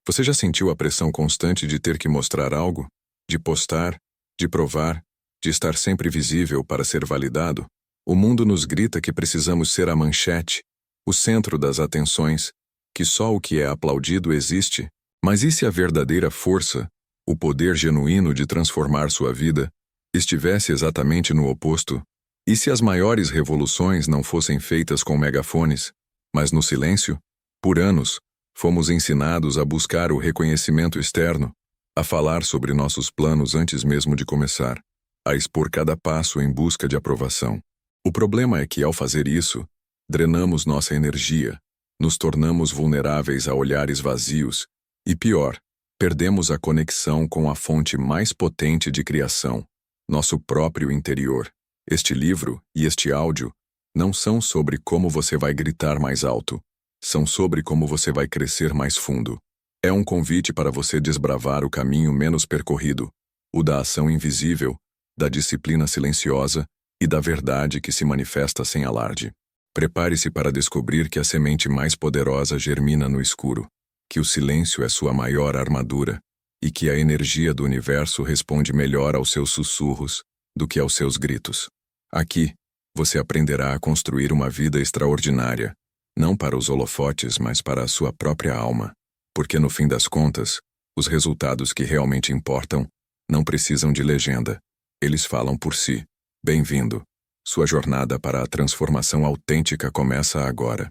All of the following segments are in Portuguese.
Você já sentiu a pressão constante de ter que mostrar algo? De postar? De provar? De estar sempre visível para ser validado? O mundo nos grita que precisamos ser a manchete, o centro das atenções, que só o que é aplaudido existe. Mas e se a verdadeira força, o poder genuíno de transformar sua vida, estivesse exatamente no oposto? E se as maiores revoluções não fossem feitas com megafones, mas no silêncio? Por anos, fomos ensinados a buscar o reconhecimento externo, a falar sobre nossos planos antes mesmo de começar, a expor cada passo em busca de aprovação. O problema é que, ao fazer isso, drenamos nossa energia, nos tornamos vulneráveis a olhares vazios e, pior, perdemos a conexão com a fonte mais potente de criação, nosso próprio interior. Este livro e este áudio não são sobre como você vai gritar mais alto, são sobre como você vai crescer mais fundo. É um convite para você desbravar o caminho menos percorrido, o da ação invisível, da disciplina silenciosa e da verdade que se manifesta sem alarde. Prepare-se para descobrir que a semente mais poderosa germina no escuro, que o silêncio é sua maior armadura e que a energia do universo responde melhor aos seus sussurros do que aos seus gritos. Aqui, você aprenderá a construir uma vida extraordinária, não para os holofotes, mas para a sua própria alma, porque no fim das contas, os resultados que realmente importam não precisam de legenda, eles falam por si. Bem-vindo. Sua jornada para a transformação autêntica começa agora.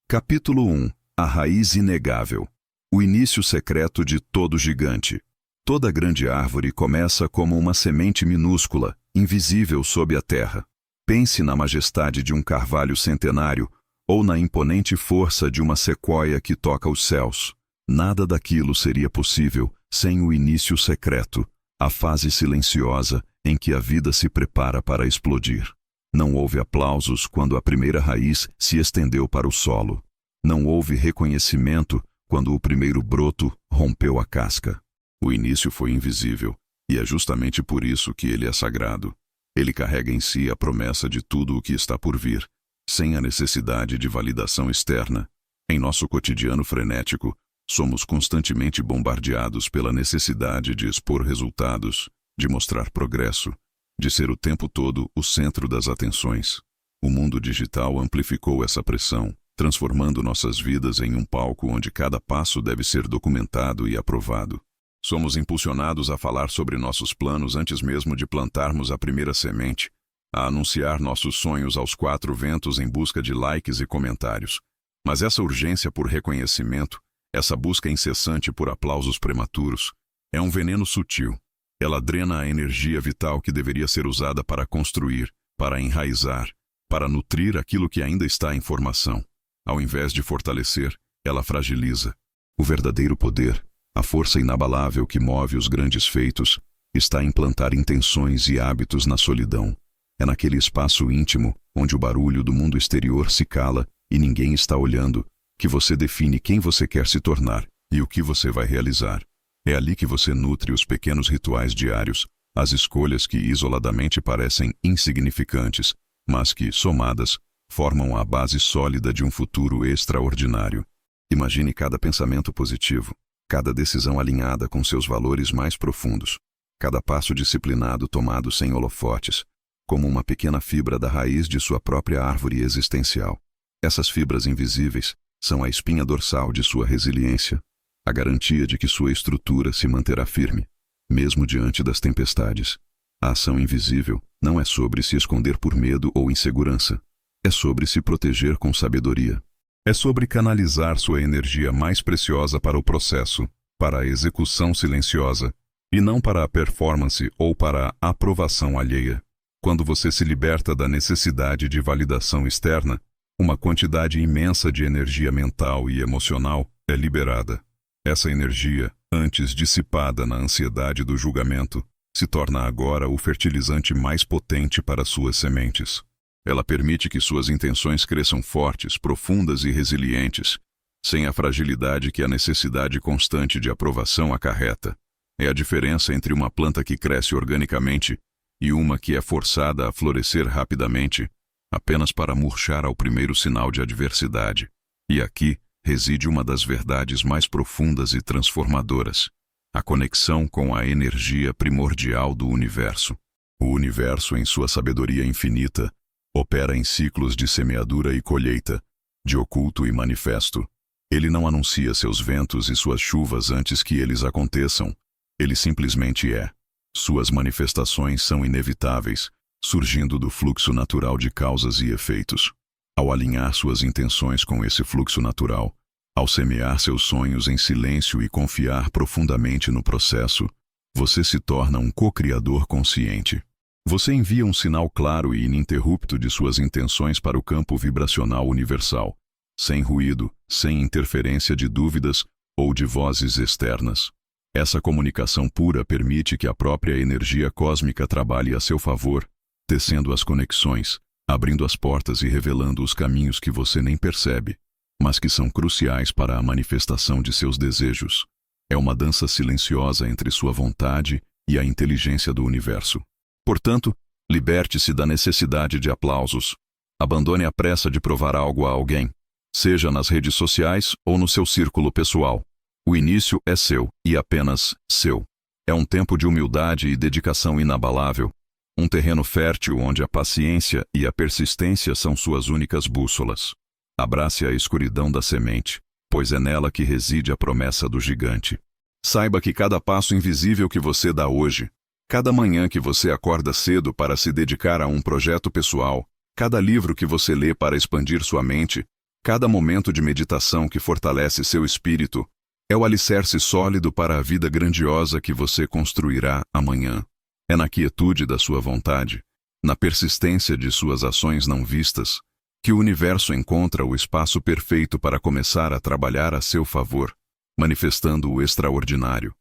Capítulo 1. A raiz inegável. O início secreto de todo gigante. Toda grande árvore começa como uma semente minúscula, invisível sob a terra. Pense na majestade de um carvalho centenário ou na imponente força de uma sequoia que toca os céus. Nada daquilo seria possível sem o início secreto, a fase silenciosa em que a vida se prepara para explodir. Não houve aplausos quando a primeira raiz se estendeu para o solo. Não houve reconhecimento quando o primeiro broto rompeu a casca. O início foi invisível, e é justamente por isso que ele é sagrado. Ele carrega em si a promessa de tudo o que está por vir, sem a necessidade de validação externa. Em nosso cotidiano frenético, somos constantemente bombardeados pela necessidade de expor resultados, de mostrar progresso, de ser o tempo todo o centro das atenções. O mundo digital amplificou essa pressão, transformando nossas vidas em um palco onde cada passo deve ser documentado e aprovado. Somos impulsionados a falar sobre nossos planos antes mesmo de plantarmos a primeira semente, a anunciar nossos sonhos aos quatro ventos em busca de likes e comentários. Mas essa urgência por reconhecimento, essa busca incessante por aplausos prematuros, é um veneno sutil. Ela drena a energia vital que deveria ser usada para construir, para enraizar, para nutrir aquilo que ainda está em formação. Ao invés de fortalecer, ela fragiliza. O verdadeiro poder, a força inabalável que move os grandes feitos, está em plantar intenções e hábitos na solidão. É naquele espaço íntimo, onde o barulho do mundo exterior se cala e ninguém está olhando, que você define quem você quer se tornar e o que você vai realizar. É ali que você nutre os pequenos rituais diários, as escolhas que isoladamente parecem insignificantes, mas que, somadas, formam a base sólida de um futuro extraordinário. Imagine cada pensamento positivo, cada decisão alinhada com seus valores mais profundos, cada passo disciplinado tomado sem holofotes, como uma pequena fibra da raiz de sua própria árvore existencial. Essas fibras invisíveis são a espinha dorsal de sua resiliência, a garantia de que sua estrutura se manterá firme, mesmo diante das tempestades. A ação invisível não é sobre se esconder por medo ou insegurança, é sobre se proteger com sabedoria. É sobre canalizar sua energia mais preciosa para o processo, para a execução silenciosa, e não para a performance ou para a aprovação alheia. Quando você se liberta da necessidade de validação externa, uma quantidade imensa de energia mental e emocional é liberada. Essa energia, antes dissipada na ansiedade do julgamento, se torna agora o fertilizante mais potente para suas sementes. Ela permite que suas intenções cresçam fortes, profundas e resilientes, sem a fragilidade que a necessidade constante de aprovação acarreta. É a diferença entre uma planta que cresce organicamente e uma que é forçada a florescer rapidamente, apenas para murchar ao primeiro sinal de adversidade. E aqui reside uma das verdades mais profundas e transformadoras: a conexão com a energia primordial do universo. O universo, em sua sabedoria infinita, opera em ciclos de semeadura e colheita, de oculto e manifesto. Ele não anuncia seus ventos e suas chuvas antes que eles aconteçam. Ele simplesmente é. Suas manifestações são inevitáveis, surgindo do fluxo natural de causas e efeitos. Ao alinhar suas intenções com esse fluxo natural, ao semear seus sonhos em silêncio e confiar profundamente no processo, você se torna um co-criador consciente. Você envia um sinal claro e ininterrupto de suas intenções para o campo vibracional universal, sem ruído, sem interferência de dúvidas ou de vozes externas. Essa comunicação pura permite que a própria energia cósmica trabalhe a seu favor, tecendo as conexões, abrindo as portas e revelando os caminhos que você nem percebe, mas que são cruciais para a manifestação de seus desejos. É uma dança silenciosa entre sua vontade e a inteligência do universo. Portanto, liberte-se da necessidade de aplausos. Abandone a pressa de provar algo a alguém, seja nas redes sociais ou no seu círculo pessoal. O início é seu, e apenas seu. É um tempo de humildade e dedicação inabalável, um terreno fértil onde a paciência e a persistência são suas únicas bússolas. Abrace a escuridão da semente, pois é nela que reside a promessa do gigante. Saiba que cada passo invisível que você dá hoje, cada manhã que você acorda cedo para se dedicar a um projeto pessoal, cada livro que você lê para expandir sua mente, cada momento de meditação que fortalece seu espírito, é o alicerce sólido para a vida grandiosa que você construirá amanhã. É na quietude da sua vontade, na persistência de suas ações não vistas, que o universo encontra o espaço perfeito para começar a trabalhar a seu favor, manifestando o extraordinário.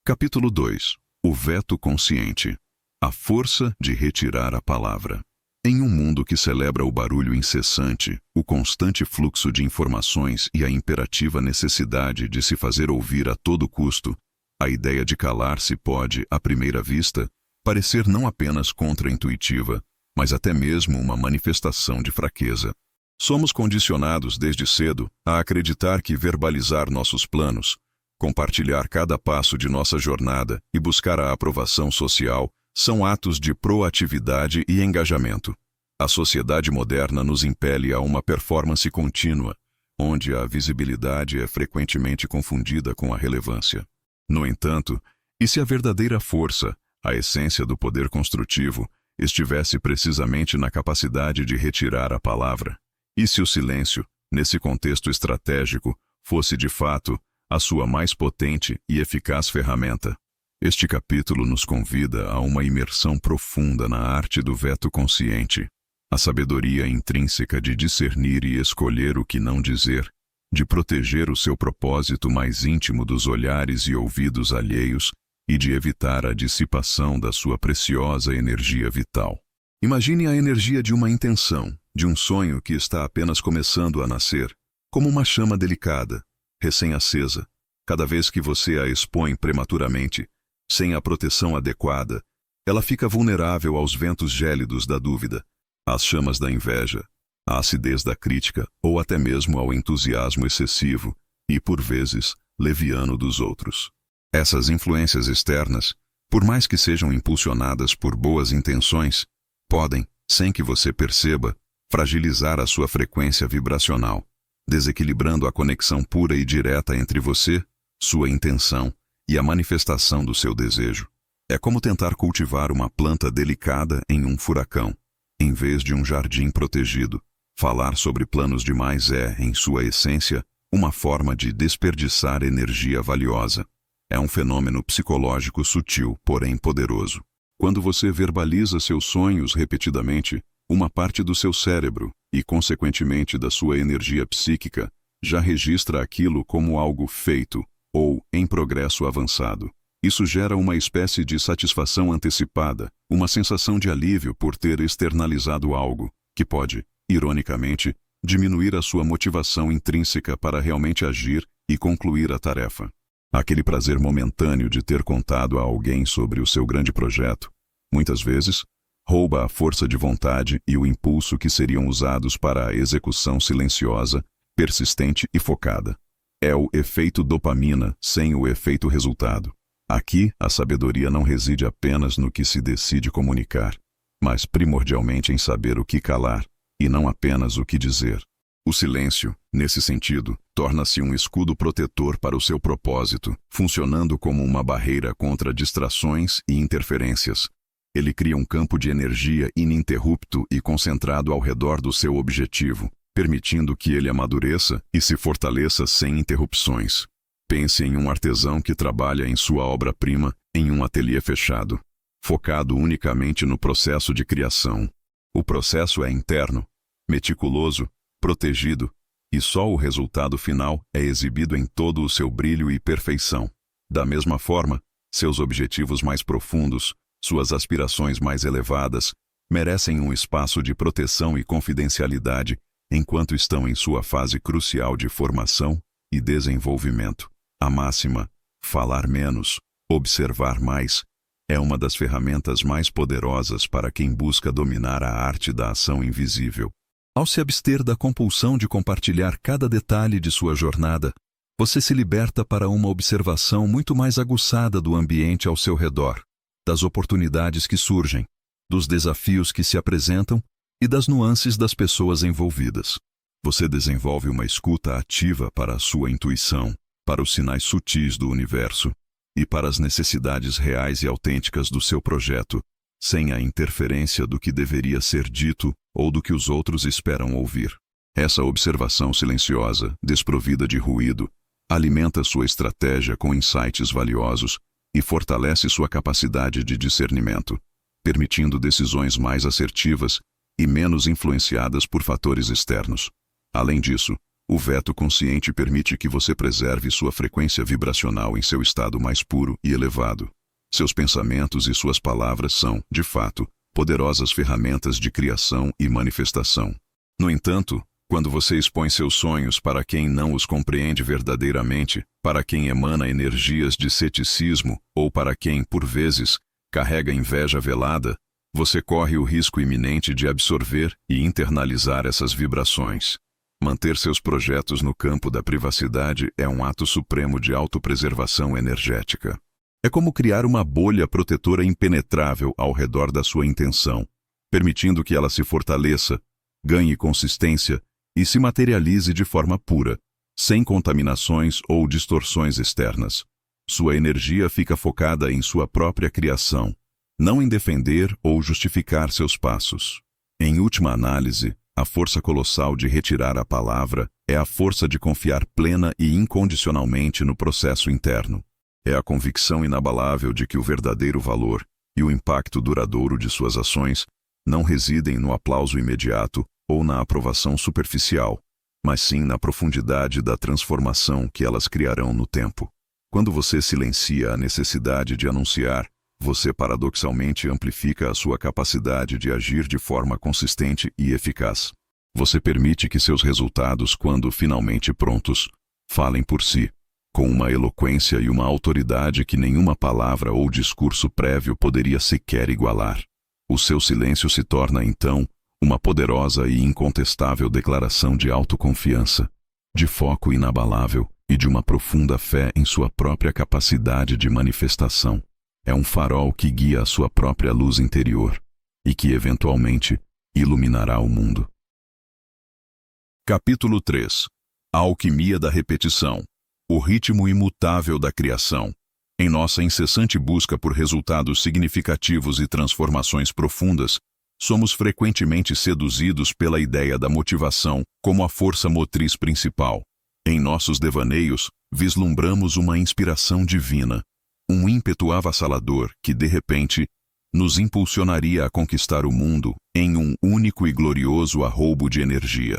Capítulo 2. O veto consciente. A força de retirar a palavra. Em um mundo que celebra o barulho incessante, o constante fluxo de informações e a imperativa necessidade de se fazer ouvir a todo custo, a ideia de calar-se pode, à primeira vista, parecer não apenas contra-intuitiva, mas até mesmo uma manifestação de fraqueza. Somos condicionados desde cedo a acreditar que verbalizar nossos planos, compartilhar cada passo de nossa jornada e buscar a aprovação social são atos de proatividade e engajamento. A sociedade moderna nos impele a uma performance contínua, onde a visibilidade é frequentemente confundida com a relevância. No entanto, e se a verdadeira força, a essência do poder construtivo, estivesse precisamente na capacidade de retirar a palavra? E se o silêncio, nesse contexto estratégico, fosse de fato a sua mais potente e eficaz ferramenta? Este capítulo nos convida a uma imersão profunda na arte do veto consciente, a sabedoria intrínseca de discernir e escolher o que não dizer, de proteger o seu propósito mais íntimo dos olhares e ouvidos alheios e de evitar a dissipação da sua preciosa energia vital. Imagine a energia de uma intenção, de um sonho que está apenas começando a nascer, como uma chama delicada, recém-acesa. Cada vez que você a expõe prematuramente, sem a proteção adequada, ela fica vulnerável aos ventos gélidos da dúvida, às chamas da inveja, à acidez da crítica ou até mesmo ao entusiasmo excessivo e, por vezes, leviano dos outros. Essas influências externas, por mais que sejam impulsionadas por boas intenções, podem, sem que você perceba, fragilizar a sua frequência vibracional, desequilibrando a conexão pura e direta entre você, sua intenção e a manifestação do seu desejo. É como tentar cultivar uma planta delicada em um furacão, em vez de um jardim protegido. Falar sobre planos demais é, em sua essência, uma forma de desperdiçar energia valiosa. É um fenômeno psicológico sutil, porém poderoso. Quando você verbaliza seus sonhos repetidamente, uma parte do seu cérebro, e consequentemente da sua energia psíquica, já registra aquilo como algo feito, ou em progresso avançado. Isso gera uma espécie de satisfação antecipada, uma sensação de alívio por ter externalizado algo, que pode, ironicamente, diminuir a sua motivação intrínseca para realmente agir e concluir a tarefa. Aquele prazer momentâneo de ter contado a alguém sobre o seu grande projeto, muitas vezes, rouba a força de vontade e o impulso que seriam usados para a execução silenciosa persistente e focada. É o efeito dopamina sem o efeito resultado. Aqui, a sabedoria não reside apenas no que se decide comunicar, mas primordialmente em saber o que calar, e não apenas o que dizer. O silêncio, nesse sentido, torna-se um escudo protetor para o seu propósito, funcionando como uma barreira contra distrações e interferências. Ele cria um campo de energia ininterrupto e concentrado ao redor do seu objetivo, permitindo que ele amadureça e se fortaleça sem interrupções. Pense em um artesão que trabalha em sua obra-prima em um ateliê fechado, focado unicamente no processo de criação. O processo é interno, meticuloso, protegido, e só o resultado final é exibido em todo o seu brilho e perfeição. Da mesma forma, seus objetivos mais profundos, suas aspirações mais elevadas, merecem um espaço de proteção e confidencialidade enquanto estão em sua fase crucial de formação e desenvolvimento. A máxima, falar menos, observar mais, é uma das ferramentas mais poderosas para quem busca dominar a arte da ação invisível. Ao se abster da compulsão de compartilhar cada detalhe de sua jornada, você se liberta para uma observação muito mais aguçada do ambiente ao seu redor, das oportunidades que surgem, dos desafios que se apresentam e das nuances das pessoas envolvidas. Você desenvolve uma escuta ativa para a sua intuição, para os sinais sutis do universo e para as necessidades reais e autênticas do seu projeto, sem a interferência do que deveria ser dito ou do que os outros esperam ouvir. Essa observação silenciosa, desprovida de ruído, alimenta sua estratégia com insights valiosos e fortalece sua capacidade de discernimento, permitindo decisões mais assertivas e menos influenciadas por fatores externos. Além disso, o veto consciente permite que você preserve sua frequência vibracional em seu estado mais puro e elevado. Seus pensamentos e suas palavras são, de fato, poderosas ferramentas de criação e manifestação. No entanto, quando você expõe seus sonhos para quem não os compreende verdadeiramente, para quem emana energias de ceticismo ou para quem, por vezes, carrega inveja velada, você corre o risco iminente de absorver e internalizar essas vibrações. Manter seus projetos no campo da privacidade é um ato supremo de autopreservação energética. É como criar uma bolha protetora impenetrável ao redor da sua intenção, permitindo que ela se fortaleça, ganhe consistência e se materialize de forma pura, sem contaminações ou distorções externas. Sua energia fica focada em sua própria criação, não em defender ou justificar seus passos. Em última análise, a força colossal de retirar a palavra é a força de confiar plena e incondicionalmente no processo interno. É a convicção inabalável de que o verdadeiro valor e o impacto duradouro de suas ações não residem no aplauso imediato ou na aprovação superficial, mas sim na profundidade da transformação que elas criarão no tempo. Quando você silencia a necessidade de anunciar, você paradoxalmente amplifica a sua capacidade de agir de forma consistente e eficaz. Você permite que seus resultados, quando finalmente prontos, falem por si, com uma eloquência e uma autoridade que nenhuma palavra ou discurso prévio poderia sequer igualar. O seu silêncio se torna, então, uma poderosa e incontestável declaração de autoconfiança, de foco inabalável e de uma profunda fé em sua própria capacidade de manifestação. É um farol que guia a sua própria luz interior e que, eventualmente, iluminará o mundo. Capítulo 3. A alquimia da repetição. O ritmo imutável da criação. Em nossa incessante busca por resultados significativos e transformações profundas, somos frequentemente seduzidos pela ideia da motivação como a força motriz principal. Em nossos devaneios, vislumbramos uma inspiração divina, um ímpeto avassalador que, de repente, nos impulsionaria a conquistar o mundo em um único e glorioso arroubo de energia.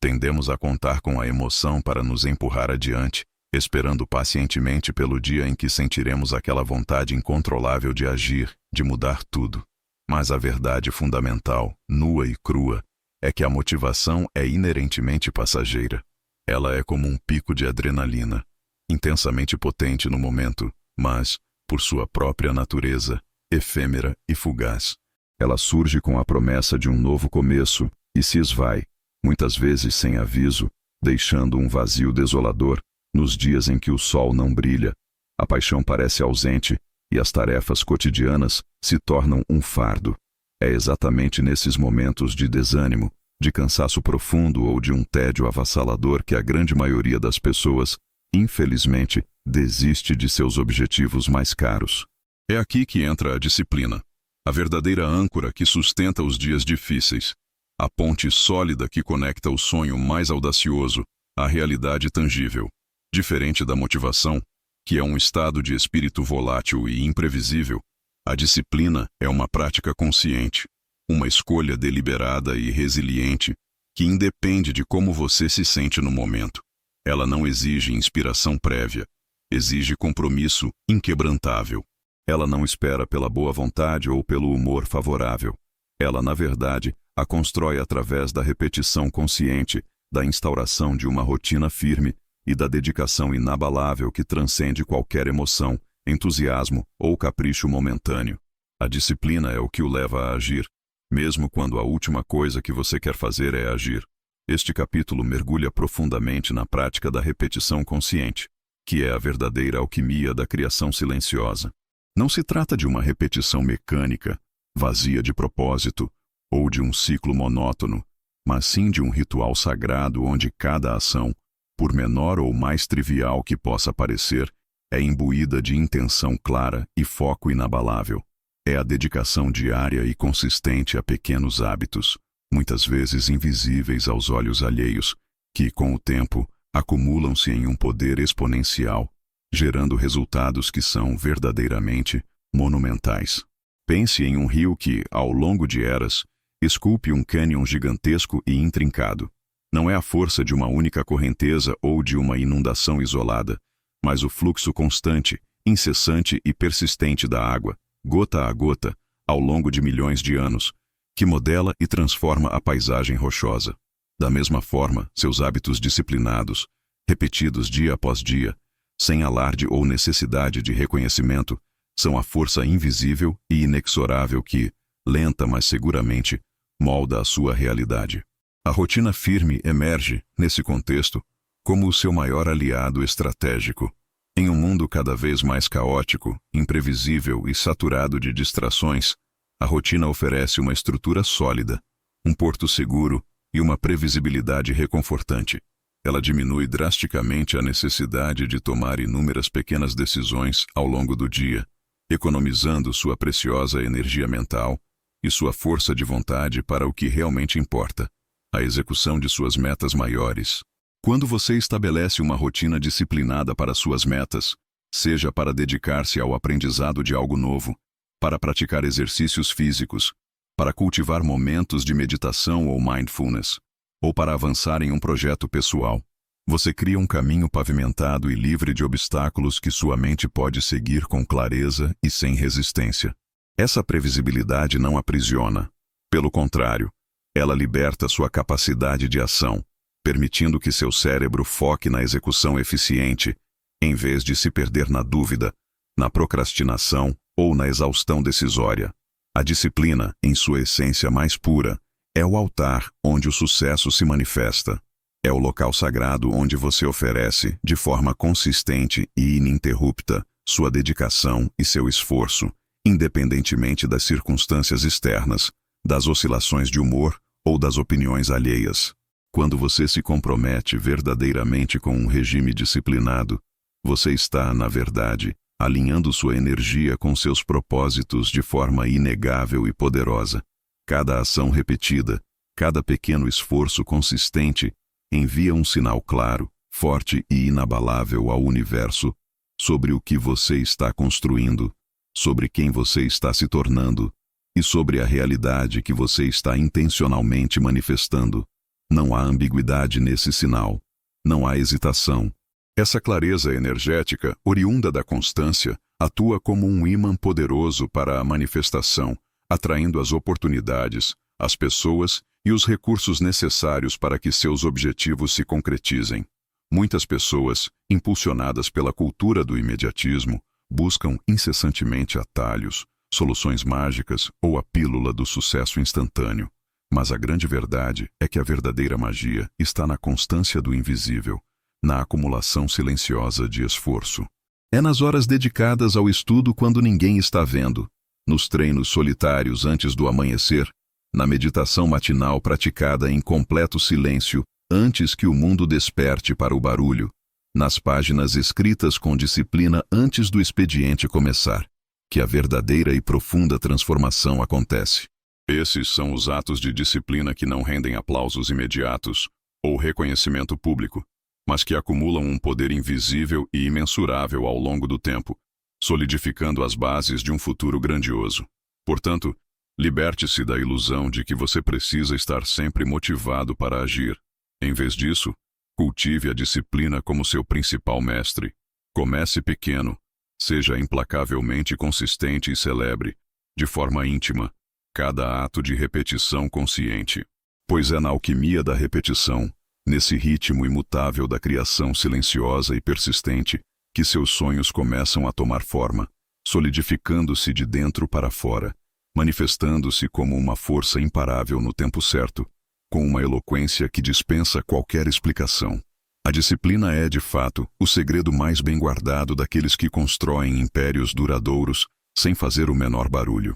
Tendemos a contar com a emoção para nos empurrar adiante, esperando pacientemente pelo dia em que sentiremos aquela vontade incontrolável de agir, de mudar tudo. Mas a verdade fundamental, nua e crua, é que a motivação é inerentemente passageira. Ela é como um pico de adrenalina, intensamente potente no momento, mas, por sua própria natureza, efêmera e fugaz. Ela surge com a promessa de um novo começo e se esvai, muitas vezes sem aviso, deixando um vazio desolador nos dias em que o sol não brilha, a paixão parece ausente e as tarefas cotidianas se tornam um fardo. É exatamente nesses momentos de desânimo, de cansaço profundo ou de um tédio avassalador que a grande maioria das pessoas, infelizmente, desiste de seus objetivos mais caros. É aqui que entra a disciplina, a verdadeira âncora que sustenta os dias difíceis, a ponte sólida que conecta o sonho mais audacioso à realidade tangível. Diferente da motivação, que é um estado de espírito volátil e imprevisível, a disciplina é uma prática consciente, uma escolha deliberada e resiliente que independe de como você se sente no momento. Ela não exige inspiração prévia, exige compromisso inquebrantável. Ela não espera pela boa vontade ou pelo humor favorável. Ela, na verdade, a constrói através da repetição consciente, da instauração de uma rotina firme e da dedicação inabalável que transcende qualquer emoção, entusiasmo ou capricho momentâneo. A disciplina é o que o leva a agir, mesmo quando a última coisa que você quer fazer é agir. Este capítulo mergulha profundamente na prática da repetição consciente, que é a verdadeira alquimia da criação silenciosa. Não se trata de uma repetição mecânica, vazia de propósito, ou de um ciclo monótono, mas sim de um ritual sagrado onde cada ação, por menor ou mais trivial que possa parecer, é imbuída de intenção clara e foco inabalável. É a dedicação diária e consistente a pequenos hábitos, muitas vezes invisíveis aos olhos alheios, que, com o tempo, acumulam-se em um poder exponencial, gerando resultados que são verdadeiramente monumentais. Pense em um rio que, ao longo de eras, esculpe um cânion gigantesco e intrincado. Não é a força de uma única correnteza ou de uma inundação isolada, mas o fluxo constante, incessante e persistente da água, gota a gota, ao longo de milhões de anos, que modela e transforma a paisagem rochosa. Da mesma forma, seus hábitos disciplinados, repetidos dia após dia, sem alarde ou necessidade de reconhecimento, são a força invisível e inexorável que, lenta mas seguramente, molda a sua realidade. A rotina firme emerge, nesse contexto, como o seu maior aliado estratégico. Em um mundo cada vez mais caótico, imprevisível e saturado de distrações, a rotina oferece uma estrutura sólida, um porto seguro e uma previsibilidade reconfortante. Ela diminui drasticamente a necessidade de tomar inúmeras pequenas decisões ao longo do dia, economizando sua preciosa energia mental e sua força de vontade para o que realmente importa, a execução de suas metas maiores. Quando você estabelece uma rotina disciplinada para suas metas, seja para dedicar-se ao aprendizado de algo novo, para praticar exercícios físicos, para cultivar momentos de meditação ou mindfulness, ou para avançar em um projeto pessoal, você cria um caminho pavimentado e livre de obstáculos que sua mente pode seguir com clareza e sem resistência. Essa previsibilidade não aprisiona. Pelo contrário, ela liberta sua capacidade de ação, permitindo que seu cérebro foque na execução eficiente, em vez de se perder na dúvida, na procrastinação ou na exaustão decisória. A disciplina, em sua essência mais pura, é o altar onde o sucesso se manifesta. É o local sagrado onde você oferece, de forma consistente e ininterrupta, sua dedicação e seu esforço, independentemente das circunstâncias externas, das oscilações de humor ou das opiniões alheias. Quando você se compromete verdadeiramente com um regime disciplinado, você está, na verdade, alinhando sua energia com seus propósitos de forma inegável e poderosa. Cada ação repetida, cada pequeno esforço consistente, envia um sinal claro, forte e inabalável ao universo sobre o que você está construindo, sobre quem você está se tornando e sobre a realidade que você está intencionalmente manifestando. Não há ambiguidade nesse sinal. Não há hesitação. Essa clareza energética, oriunda da constância, atua como um ímã poderoso para a manifestação, atraindo as oportunidades, as pessoas e os recursos necessários para que seus objetivos se concretizem. Muitas pessoas, impulsionadas pela cultura do imediatismo, buscam incessantemente atalhos, soluções mágicas ou a pílula do sucesso instantâneo. Mas a grande verdade é que a verdadeira magia está na constância do invisível, na acumulação silenciosa de esforço. É nas horas dedicadas ao estudo quando ninguém está vendo, nos treinos solitários antes do amanhecer, na meditação matinal praticada em completo silêncio antes que o mundo desperte para o barulho, nas páginas escritas com disciplina antes do expediente começar, que a verdadeira e profunda transformação acontece. Esses são os atos de disciplina que não rendem aplausos imediatos ou reconhecimento público, mas que acumulam um poder invisível e imensurável ao longo do tempo, solidificando as bases de um futuro grandioso. Portanto, liberte-se da ilusão de que você precisa estar sempre motivado para agir. Em vez disso, cultive a disciplina como seu principal mestre. Comece pequeno, seja implacavelmente consistente e celebre, de forma íntima, cada ato de repetição consciente. Pois é na alquimia da repetição, nesse ritmo imutável da criação silenciosa e persistente, que seus sonhos começam a tomar forma, solidificando-se de dentro para fora, manifestando-se como uma força imparável no tempo certo, com uma eloquência que dispensa qualquer explicação. A disciplina é, de fato, o segredo mais bem guardado daqueles que constroem impérios duradouros sem fazer o menor barulho.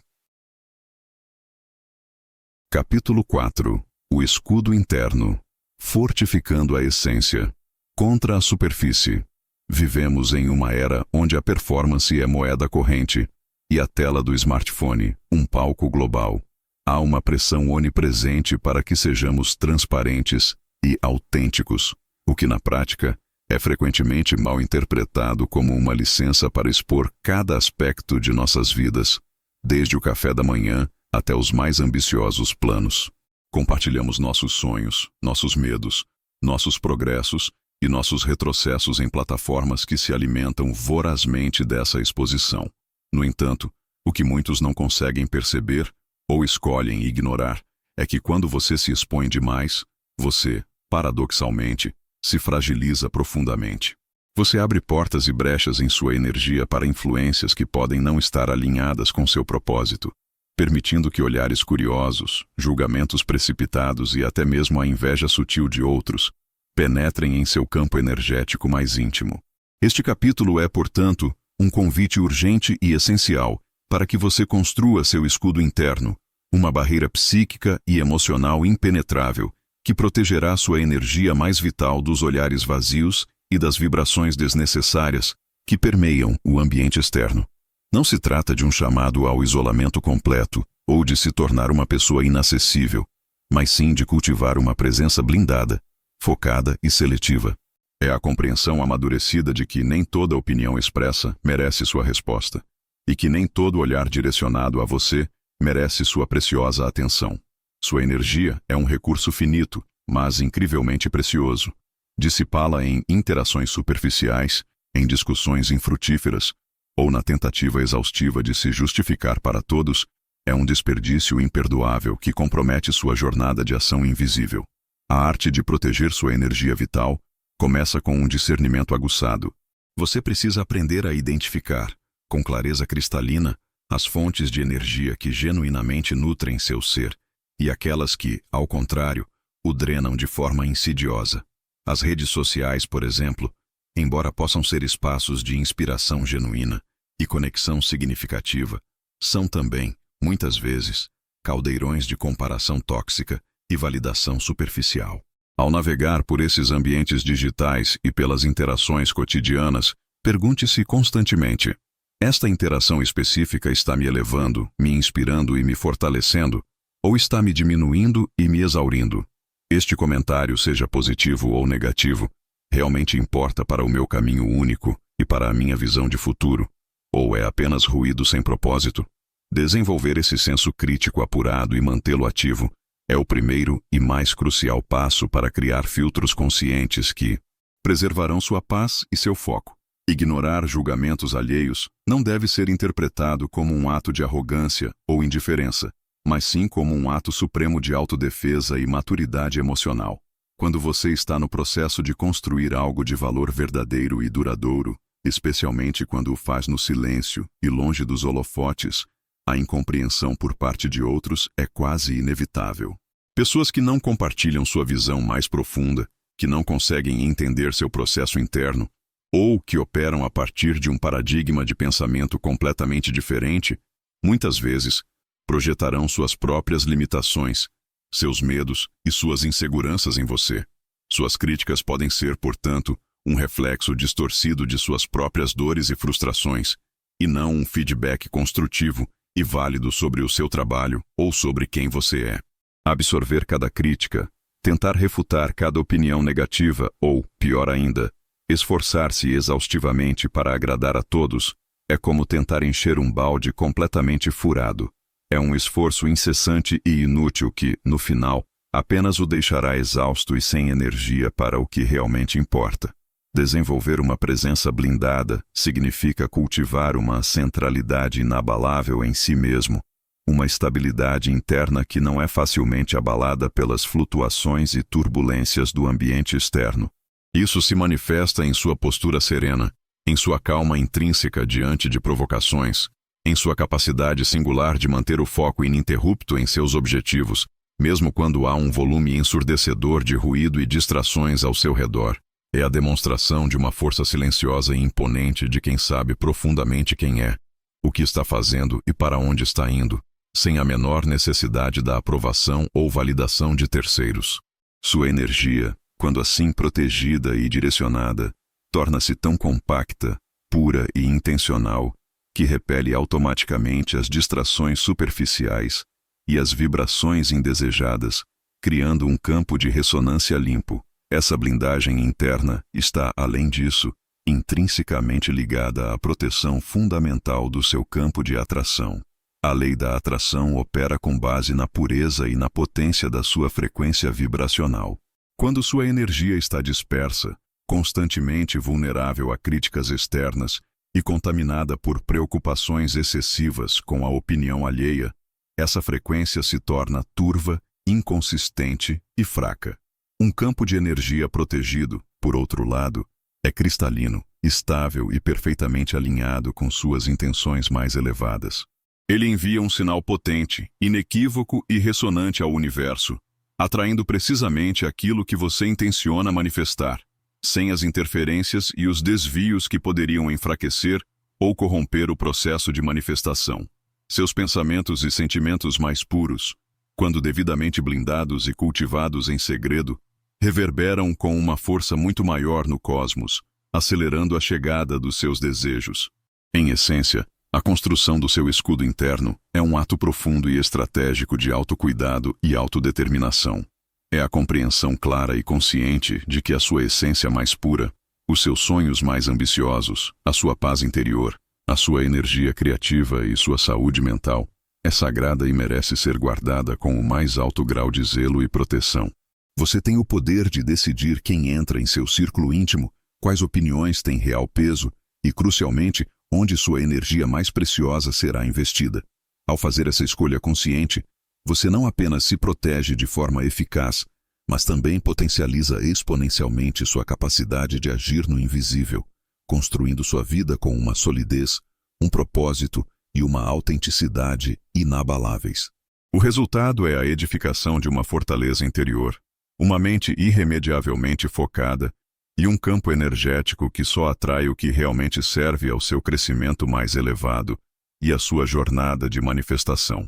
Capítulo 4. O escudo interno. Fortificando a essência. Contra a superfície. Vivemos em uma era onde a performance é moeda corrente e a tela do smartphone, um palco global. Há uma pressão onipresente para que sejamos transparentes e autênticos, o que na prática é frequentemente mal interpretado como uma licença para expor cada aspecto de nossas vidas, desde o café da manhã até os mais ambiciosos planos. Compartilhamos nossos sonhos, nossos medos, nossos progressos e nossos retrocessos em plataformas que se alimentam vorazmente dessa exposição. No entanto, o que muitos não conseguem perceber ou escolhem ignorar é que quando você se expõe demais, você, paradoxalmente, se fragiliza profundamente. Você abre portas e brechas em sua energia para influências que podem não estar alinhadas com seu propósito, permitindo que olhares curiosos, julgamentos precipitados e até mesmo a inveja sutil de outros penetrem em seu campo energético mais íntimo. Este capítulo é, portanto, um convite urgente e essencial para que você construa seu escudo interno, uma barreira psíquica e emocional impenetrável que protegerá sua energia mais vital dos olhares vazios e das vibrações desnecessárias que permeiam o ambiente externo. Não se trata de um chamado ao isolamento completo ou de se tornar uma pessoa inacessível, mas sim de cultivar uma presença blindada, focada e seletiva. É a compreensão amadurecida de que nem toda opinião expressa merece sua resposta, e que nem todo olhar direcionado a você merece sua preciosa atenção. Sua energia é um recurso finito, mas incrivelmente precioso. Dissipá-la em interações superficiais, em discussões infrutíferas, ou na tentativa exaustiva de se justificar para todos, é um desperdício imperdoável que compromete sua jornada de ação invisível. A arte de proteger sua energia vital começa com um discernimento aguçado. Você precisa aprender a identificar, com clareza cristalina, as fontes de energia que genuinamente nutrem seu ser e aquelas que, ao contrário, o drenam de forma insidiosa. As redes sociais, por exemplo, embora possam ser espaços de inspiração genuína e conexão significativa, são também, muitas vezes, caldeirões de comparação tóxica e validação superficial. Ao navegar por esses ambientes digitais e pelas interações cotidianas, pergunte-se constantemente: esta interação específica está me elevando, me inspirando e me fortalecendo, ou está me diminuindo e me exaurindo? Este comentário, seja positivo ou negativo, realmente importa para o meu caminho único e para a minha visão de futuro? Ou é apenas ruído sem propósito? Desenvolver esse senso crítico apurado e mantê-lo ativo é o primeiro e mais crucial passo para criar filtros conscientes que preservarão sua paz e seu foco. Ignorar julgamentos alheios não deve ser interpretado como um ato de arrogância ou indiferença, mas sim como um ato supremo de autodefesa e maturidade emocional. Quando você está no processo de construir algo de valor verdadeiro e duradouro, especialmente quando o faz no silêncio e longe dos holofotes, a incompreensão por parte de outros é quase inevitável. Pessoas que não compartilham sua visão mais profunda, que não conseguem entender seu processo interno, ou que operam a partir de um paradigma de pensamento completamente diferente, muitas vezes projetarão suas próprias limitações, seus medos e suas inseguranças em você. Suas críticas podem ser, portanto, um reflexo distorcido de suas próprias dores e frustrações, e não um feedback construtivo e válido sobre o seu trabalho ou sobre quem você é. Absorver cada crítica, tentar refutar cada opinião negativa ou, pior ainda, esforçar-se exaustivamente para agradar a todos, é como tentar encher um balde completamente furado. É um esforço incessante e inútil que, no final, apenas o deixará exausto e sem energia para o que realmente importa. Desenvolver uma presença blindada significa cultivar uma centralidade inabalável em si mesmo, uma estabilidade interna que não é facilmente abalada pelas flutuações e turbulências do ambiente externo. Isso se manifesta em sua postura serena, em sua calma intrínseca diante de provocações, em sua capacidade singular de manter o foco ininterrupto em seus objetivos, mesmo quando há um volume ensurdecedor de ruído e distrações ao seu redor. É a demonstração de uma força silenciosa e imponente de quem sabe profundamente quem é, o que está fazendo e para onde está indo, sem a menor necessidade da aprovação ou validação de terceiros. Sua energia, quando assim protegida e direcionada, torna-se tão compacta, pura e intencional, que repele automaticamente as distrações superficiais e as vibrações indesejadas, criando um campo de ressonância limpo. Essa blindagem interna está, além disso, intrinsecamente ligada à proteção fundamental do seu campo de atração. A lei da atração opera com base na pureza e na potência da sua frequência vibracional. Quando sua energia está dispersa, constantemente vulnerável a críticas externas e contaminada por preocupações excessivas com a opinião alheia, essa frequência se torna turva, inconsistente e fraca. Um campo de energia protegido, por outro lado, é cristalino, estável e perfeitamente alinhado com suas intenções mais elevadas. Ele envia um sinal potente, inequívoco e ressonante ao universo, atraindo precisamente aquilo que você intenciona manifestar, sem as interferências e os desvios que poderiam enfraquecer ou corromper o processo de manifestação. Seus pensamentos e sentimentos mais puros, quando devidamente blindados e cultivados em segredo, reverberam com uma força muito maior no cosmos, acelerando a chegada dos seus desejos. Em essência, a construção do seu escudo interno é um ato profundo e estratégico de autocuidado e autodeterminação. É a compreensão clara e consciente de que a sua essência mais pura, os seus sonhos mais ambiciosos, a sua paz interior, a sua energia criativa e sua saúde mental é sagrada e merece ser guardada com o mais alto grau de zelo e proteção. Você tem o poder de decidir quem entra em seu círculo íntimo, quais opiniões têm real peso e, crucialmente, onde sua energia mais preciosa será investida. Ao fazer essa escolha consciente, você não apenas se protege de forma eficaz, mas também potencializa exponencialmente sua capacidade de agir no invisível, construindo sua vida com uma solidez, um propósito e uma autenticidade inabaláveis. O resultado é a edificação de uma fortaleza interior, uma mente irremediavelmente focada e um campo energético que só atrai o que realmente serve ao seu crescimento mais elevado e à sua jornada de manifestação.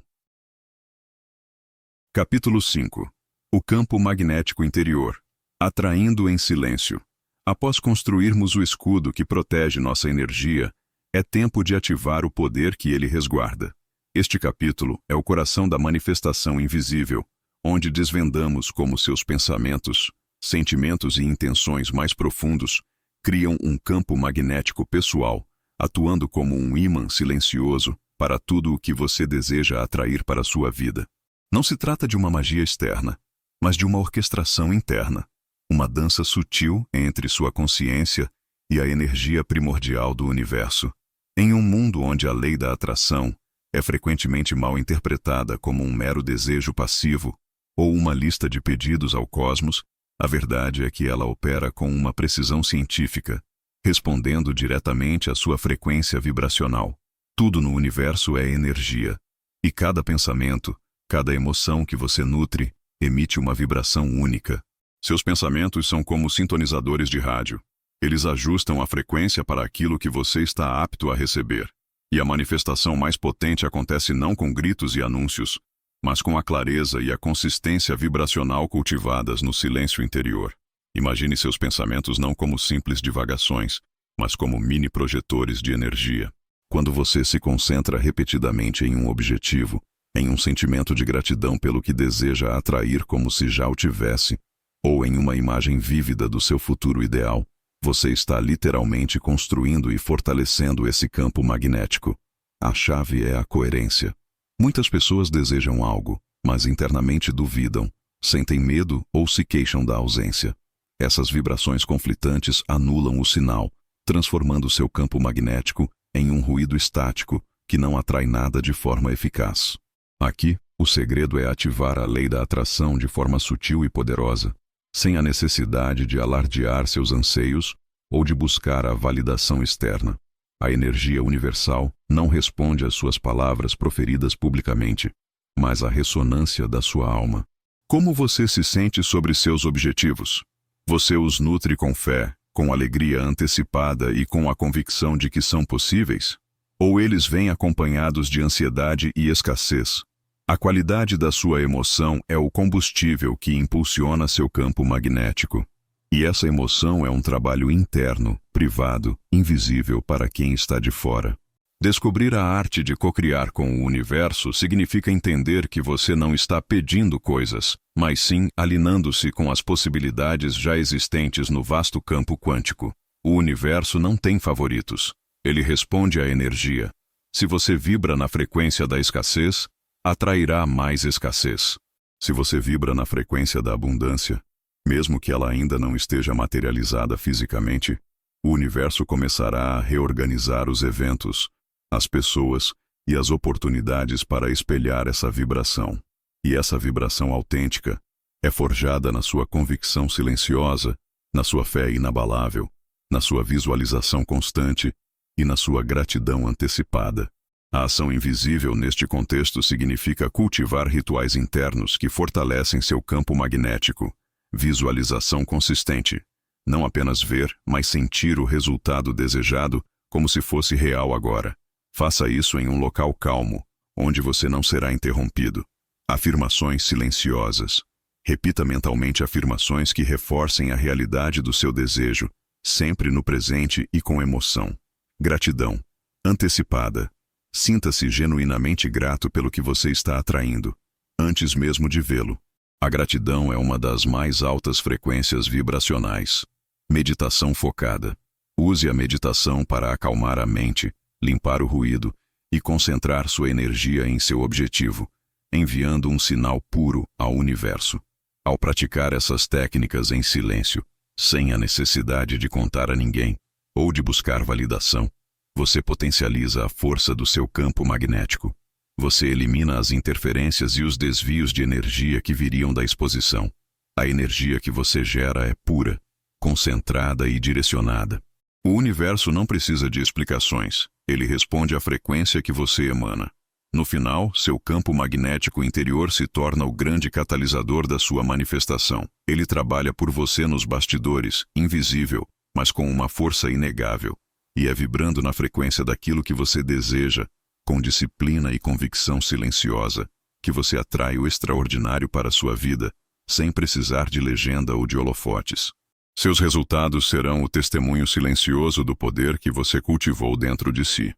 Capítulo 5. O campo magnético interior. Atraindo em silêncio. Após construirmos o escudo que protege nossa energia, é tempo de ativar o poder que ele resguarda. Este capítulo é o coração da manifestação invisível, onde desvendamos como seus pensamentos, sentimentos e intenções mais profundos criam um campo magnético pessoal, atuando como um ímã silencioso para tudo o que você deseja atrair para a sua vida. Não se trata de uma magia externa, mas de uma orquestração interna, uma dança sutil entre sua consciência e a energia primordial do universo. Em um mundo onde a lei da atração é frequentemente mal interpretada como um mero desejo passivo ou uma lista de pedidos ao cosmos, a verdade é que ela opera com uma precisão científica, respondendo diretamente à sua frequência vibracional. Tudo no universo é energia, e cada pensamento, cada emoção que você nutre, emite uma vibração única. Seus pensamentos são como sintonizadores de rádio. Eles ajustam a frequência para aquilo que você está apto a receber. E a manifestação mais potente acontece não com gritos e anúncios, mas com a clareza e a consistência vibracional cultivadas no silêncio interior. Imagine seus pensamentos não como simples divagações, mas como mini projetores de energia. Quando você se concentra repetidamente em um objetivo, em um sentimento de gratidão pelo que deseja atrair como se já o tivesse, ou em uma imagem vívida do seu futuro ideal, você está literalmente construindo e fortalecendo esse campo magnético. A chave é a coerência. Muitas pessoas desejam algo, mas internamente duvidam, sentem medo ou se queixam da ausência. Essas vibrações conflitantes anulam o sinal, transformando seu campo magnético em um ruído estático que não atrai nada de forma eficaz. Aqui, o segredo é ativar a lei da atração de forma sutil e poderosa, sem a necessidade de alardear seus anseios ou de buscar a validação externa. A energia universal não responde às suas palavras proferidas publicamente, mas à ressonância da sua alma. Como você se sente sobre seus objetivos? Você os nutre com fé, com alegria antecipada e com a convicção de que são possíveis? Ou eles vêm acompanhados de ansiedade e escassez? A qualidade da sua emoção é o combustível que impulsiona seu campo magnético. E essa emoção é um trabalho interno, privado, invisível para quem está de fora. Descobrir a arte de cocriar com o universo significa entender que você não está pedindo coisas, mas sim alinhando-se com as possibilidades já existentes no vasto campo quântico. O universo não tem favoritos. Ele responde à energia. Se você vibra na frequência da escassez, atrairá mais escassez. Se você vibra na frequência da abundância, mesmo que ela ainda não esteja materializada fisicamente, o universo começará a reorganizar os eventos, as pessoas e as oportunidades para espelhar essa vibração. E essa vibração autêntica é forjada na sua convicção silenciosa, na sua fé inabalável, na sua visualização constante e na sua gratidão antecipada. A ação invisível neste contexto significa cultivar rituais internos que fortalecem seu campo magnético. Visualização consistente. Não apenas ver, mas sentir o resultado desejado como se fosse real agora. Faça isso em um local calmo, onde você não será interrompido. Afirmações silenciosas. Repita mentalmente afirmações que reforcem a realidade do seu desejo, sempre no presente e com emoção. Gratidão. Antecipada. Sinta-se genuinamente grato pelo que você está atraindo, antes mesmo de vê-lo. A gratidão é uma das mais altas frequências vibracionais. Meditação focada. Use a meditação para acalmar a mente, limpar o ruído e concentrar sua energia em seu objetivo, enviando um sinal puro ao universo. Ao praticar essas técnicas em silêncio, sem a necessidade de contar a ninguém ou de buscar validação, você potencializa a força do seu campo magnético. Você elimina as interferências e os desvios de energia que viriam da exposição. A energia que você gera é pura, concentrada e direcionada. O universo não precisa de explicações. Ele responde à frequência que você emana. No final, seu campo magnético interior se torna o grande catalisador da sua manifestação. Ele trabalha por você nos bastidores, invisível, mas com uma força inegável. E é vibrando na frequência daquilo que você deseja, com disciplina e convicção silenciosa, que você atrai o extraordinário para a sua vida, sem precisar de legenda ou de holofotes. Seus resultados serão o testemunho silencioso do poder que você cultivou dentro de si.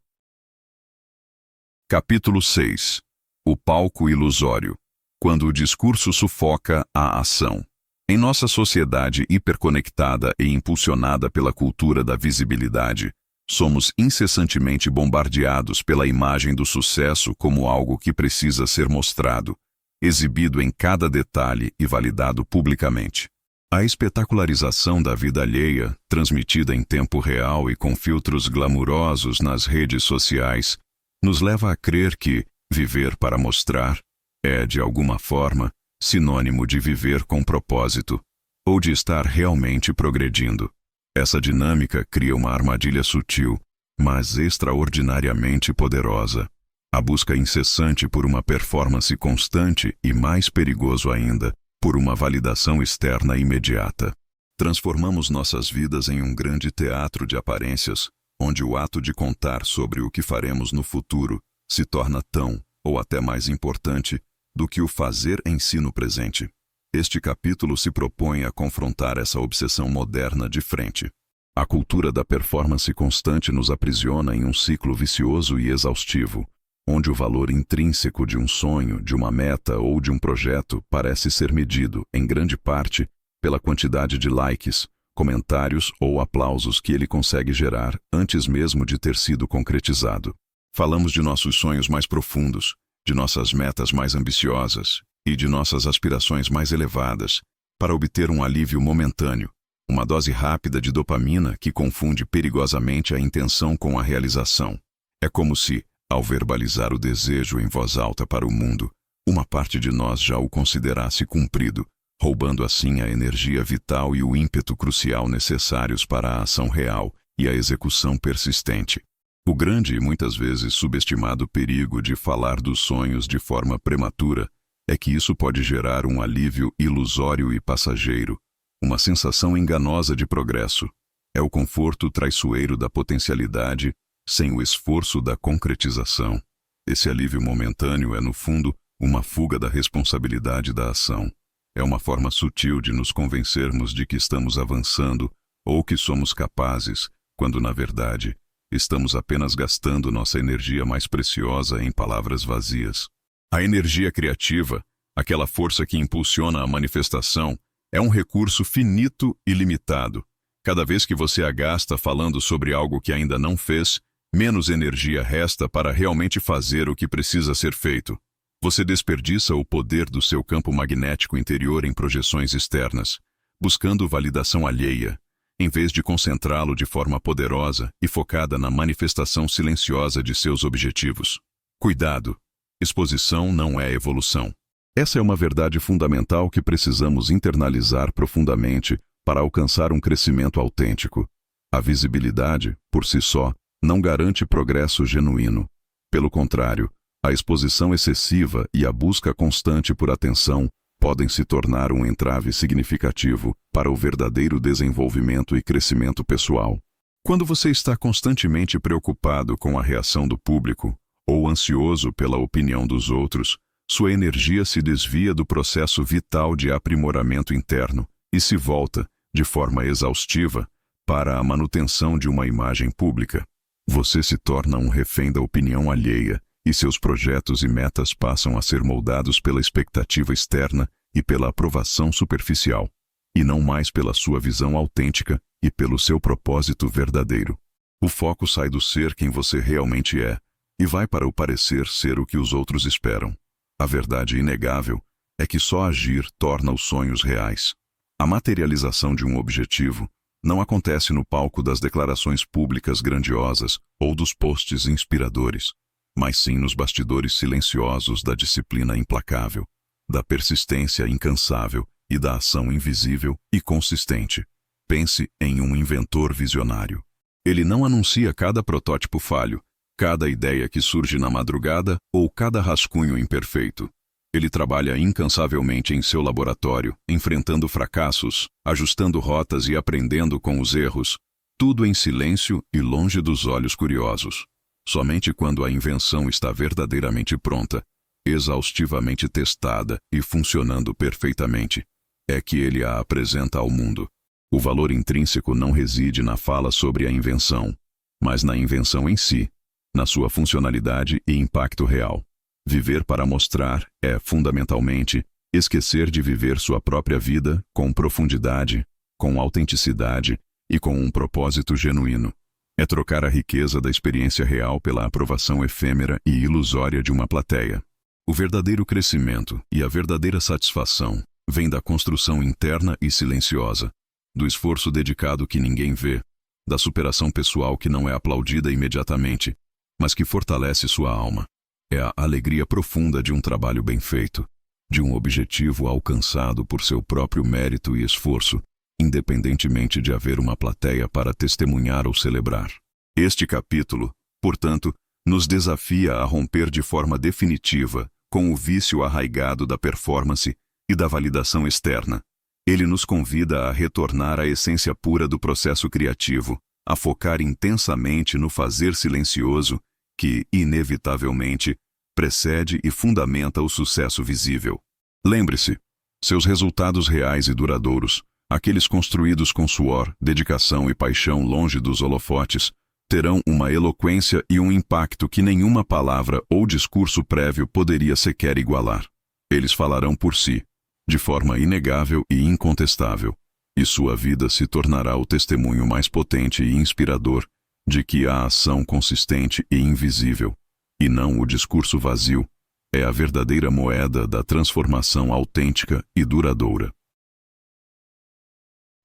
Capítulo 6. O palco ilusório. Quando o discurso sufoca a ação. Em nossa sociedade hiperconectada e impulsionada pela cultura da visibilidade, somos incessantemente bombardeados pela imagem do sucesso como algo que precisa ser mostrado, exibido em cada detalhe e validado publicamente. A espetacularização da vida alheia, transmitida em tempo real e com filtros glamurosos nas redes sociais, nos leva a crer que viver para mostrar é, de alguma forma, sinônimo de viver com propósito, ou de estar realmente progredindo. Essa dinâmica cria uma armadilha sutil, mas extraordinariamente poderosa. A busca incessante por uma performance constante e, mais perigoso ainda, por uma validação externa imediata. Transformamos nossas vidas em um grande teatro de aparências, onde o ato de contar sobre o que faremos no futuro se torna tão, ou até mais importante, do que o fazer em si no presente. Este capítulo se propõe a confrontar essa obsessão moderna de frente. A cultura da performance constante nos aprisiona em um ciclo vicioso e exaustivo, onde o valor intrínseco de um sonho, de uma meta ou de um projeto parece ser medido, em grande parte, pela quantidade de likes, comentários ou aplausos que ele consegue gerar antes mesmo de ter sido concretizado. Falamos de nossos sonhos mais profundos, de nossas metas mais ambiciosas e de nossas aspirações mais elevadas, para obter um alívio momentâneo, uma dose rápida de dopamina que confunde perigosamente a intenção com a realização. É como se, ao verbalizar o desejo em voz alta para o mundo, uma parte de nós já o considerasse cumprido, roubando assim a energia vital e o ímpeto crucial necessários para a ação real e a execução persistente. O grande e muitas vezes subestimado perigo de falar dos sonhos de forma prematura é que isso pode gerar um alívio ilusório e passageiro, uma sensação enganosa de progresso. É o conforto traiçoeiro da potencialidade sem o esforço da concretização. Esse alívio momentâneo é, no fundo, uma fuga da responsabilidade da ação. É uma forma sutil de nos convencermos de que estamos avançando ou que somos capazes, quando, na verdade, estamos apenas gastando nossa energia mais preciosa em palavras vazias. A energia criativa, aquela força que impulsiona a manifestação, é um recurso finito e limitado. Cada vez que você a gasta falando sobre algo que ainda não fez, menos energia resta para realmente fazer o que precisa ser feito. Você desperdiça o poder do seu campo magnético interior em projeções externas, buscando validação alheia, em vez de concentrá-lo de forma poderosa e focada na manifestação silenciosa de seus objetivos. Cuidado! Exposição não é evolução. Essa é uma verdade fundamental que precisamos internalizar profundamente para alcançar um crescimento autêntico. A visibilidade, por si só, não garante progresso genuíno. Pelo contrário, a exposição excessiva e a busca constante por atenção podem se tornar um entrave significativo para o verdadeiro desenvolvimento e crescimento pessoal. Quando você está constantemente preocupado com a reação do público ou ansioso pela opinião dos outros, sua energia se desvia do processo vital de aprimoramento interno e se volta, de forma exaustiva, para a manutenção de uma imagem pública. Você se torna um refém da opinião alheia e seus projetos e metas passam a ser moldados pela expectativa externa e pela aprovação superficial, e não mais pela sua visão autêntica e pelo seu propósito verdadeiro. O foco sai do ser quem você realmente é e vai para o parecer ser o que os outros esperam. A verdade inegável é que só agir torna os sonhos reais. A materialização de um objetivo não acontece no palco das declarações públicas grandiosas ou dos posts inspiradores, mas sim nos bastidores silenciosos da disciplina implacável, da persistência incansável e da ação invisível e consistente. Pense em um inventor visionário. Ele não anuncia cada protótipo falho, cada ideia que surge na madrugada ou cada rascunho imperfeito. Ele trabalha incansavelmente em seu laboratório, enfrentando fracassos, ajustando rotas e aprendendo com os erros, tudo em silêncio e longe dos olhos curiosos. Somente quando a invenção está verdadeiramente pronta, exaustivamente testada e funcionando perfeitamente, é que ele a apresenta ao mundo. O valor intrínseco não reside na fala sobre a invenção, mas na invenção em si, na sua funcionalidade e impacto real. Viver para mostrar é, fundamentalmente, esquecer de viver sua própria vida com profundidade, com autenticidade e com um propósito genuíno. É trocar a riqueza da experiência real pela aprovação efêmera e ilusória de uma plateia. O verdadeiro crescimento e a verdadeira satisfação vêm da construção interna e silenciosa, do esforço dedicado que ninguém vê, da superação pessoal que não é aplaudida imediatamente, mas que fortalece sua alma. É a alegria profunda de um trabalho bem feito, de um objetivo alcançado por seu próprio mérito e esforço, independentemente de haver uma plateia para testemunhar ou celebrar. Este capítulo, portanto, nos desafia a romper de forma definitiva com o vício arraigado da performance e da validação externa. Ele nos convida a retornar à essência pura do processo criativo, a focar intensamente no fazer silencioso que, inevitavelmente, precede e fundamenta o sucesso visível. Lembre-se, seus resultados reais e duradouros, aqueles construídos com suor, dedicação e paixão longe dos holofotes, terão uma eloquência e um impacto que nenhuma palavra ou discurso prévio poderia sequer igualar. Eles falarão por si, de forma inegável e incontestável, e sua vida se tornará o testemunho mais potente e inspirador de que a ação consistente e invisível, e não o discurso vazio, é a verdadeira moeda da transformação autêntica e duradoura.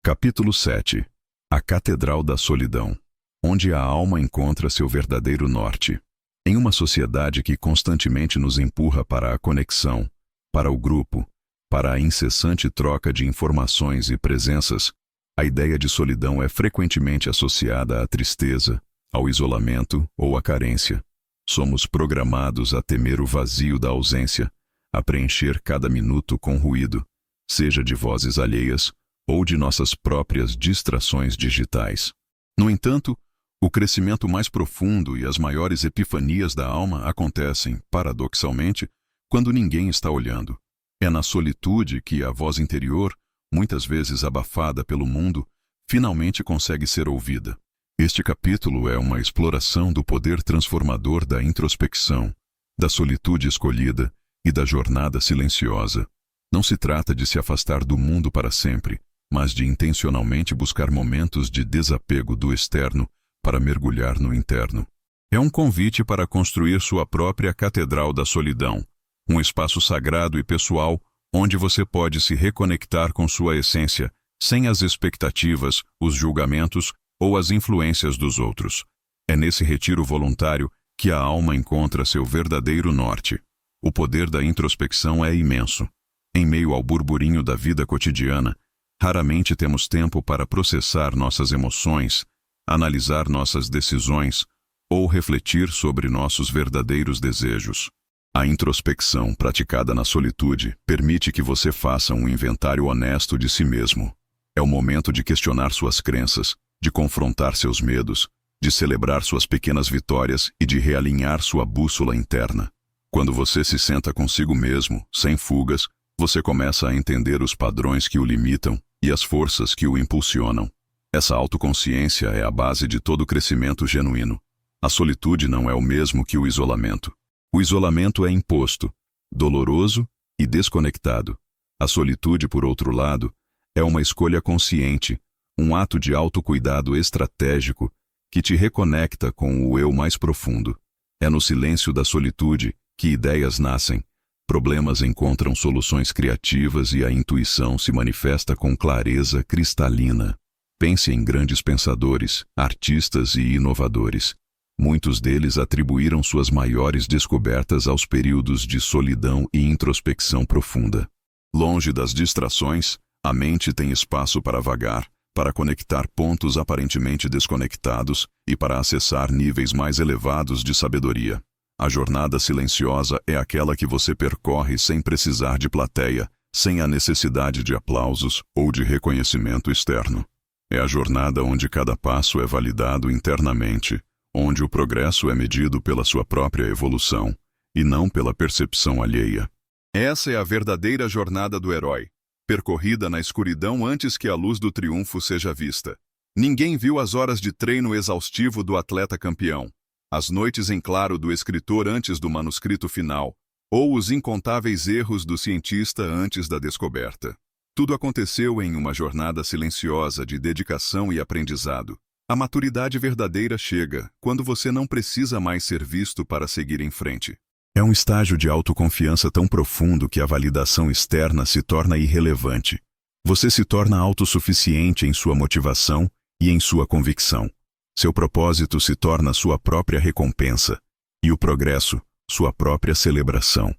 Capítulo 7. A Catedral da Solidão, onde a alma encontra seu verdadeiro norte. Em uma sociedade que constantemente nos empurra para a conexão, para o grupo, para a incessante troca de informações e presenças, a ideia de solidão é frequentemente associada à tristeza, ao isolamento ou à carência. Somos programados a temer o vazio da ausência, a preencher cada minuto com ruído, seja de vozes alheias ou de nossas próprias distrações digitais. No entanto, o crescimento mais profundo e as maiores epifanias da alma acontecem, paradoxalmente, quando ninguém está olhando. É na solitude que a voz interior, muitas vezes abafada pelo mundo, finalmente consegue ser ouvida. Este capítulo é uma exploração do poder transformador da introspecção, da solitude escolhida e da jornada silenciosa. Não se trata de se afastar do mundo para sempre, mas de intencionalmente buscar momentos de desapego do externo para mergulhar no interno. É um convite para construir sua própria Catedral da Solidão, um espaço sagrado e pessoal onde você pode se reconectar com sua essência, sem as expectativas, os julgamentos ou as influências dos outros. É nesse retiro voluntário que a alma encontra seu verdadeiro norte. O poder da introspecção é imenso. Em meio ao burburinho da vida cotidiana, raramente temos tempo para processar nossas emoções, analisar nossas decisões ou refletir sobre nossos verdadeiros desejos. A introspecção praticada na solitude permite que você faça um inventário honesto de si mesmo. É o momento de questionar suas crenças, de confrontar seus medos, de celebrar suas pequenas vitórias e de realinhar sua bússola interna. Quando você se senta consigo mesmo, sem fugas, você começa a entender os padrões que o limitam e as forças que o impulsionam. Essa autoconsciência é a base de todo crescimento genuíno. A solitude não é o mesmo que o isolamento. O isolamento é imposto, doloroso e desconectado. A solitude, por outro lado, é uma escolha consciente, um ato de autocuidado estratégico que te reconecta com o eu mais profundo. É no silêncio da solitude que ideias nascem, problemas encontram soluções criativas e a intuição se manifesta com clareza cristalina. Pense em grandes pensadores, artistas e inovadores. Muitos deles atribuíram suas maiores descobertas aos períodos de solidão e introspecção profunda. Longe das distrações, a mente tem espaço para vagar, para conectar pontos aparentemente desconectados e para acessar níveis mais elevados de sabedoria. A jornada silenciosa é aquela que você percorre sem precisar de plateia, sem a necessidade de aplausos ou de reconhecimento externo. É a jornada onde cada passo é validado internamente, onde o progresso é medido pela sua própria evolução e não pela percepção alheia. Essa é a verdadeira jornada do herói, percorrida na escuridão antes que a luz do triunfo seja vista. Ninguém viu as horas de treino exaustivo do atleta campeão, as noites em claro do escritor antes do manuscrito final, ou os incontáveis erros do cientista antes da descoberta. Tudo aconteceu em uma jornada silenciosa de dedicação e aprendizado. A maturidade verdadeira chega quando você não precisa mais ser visto para seguir em frente. É um estágio de autoconfiança tão profundo que a validação externa se torna irrelevante. Você se torna autossuficiente em sua motivação e em sua convicção. Seu propósito se torna sua própria recompensa, e o progresso, sua própria celebração.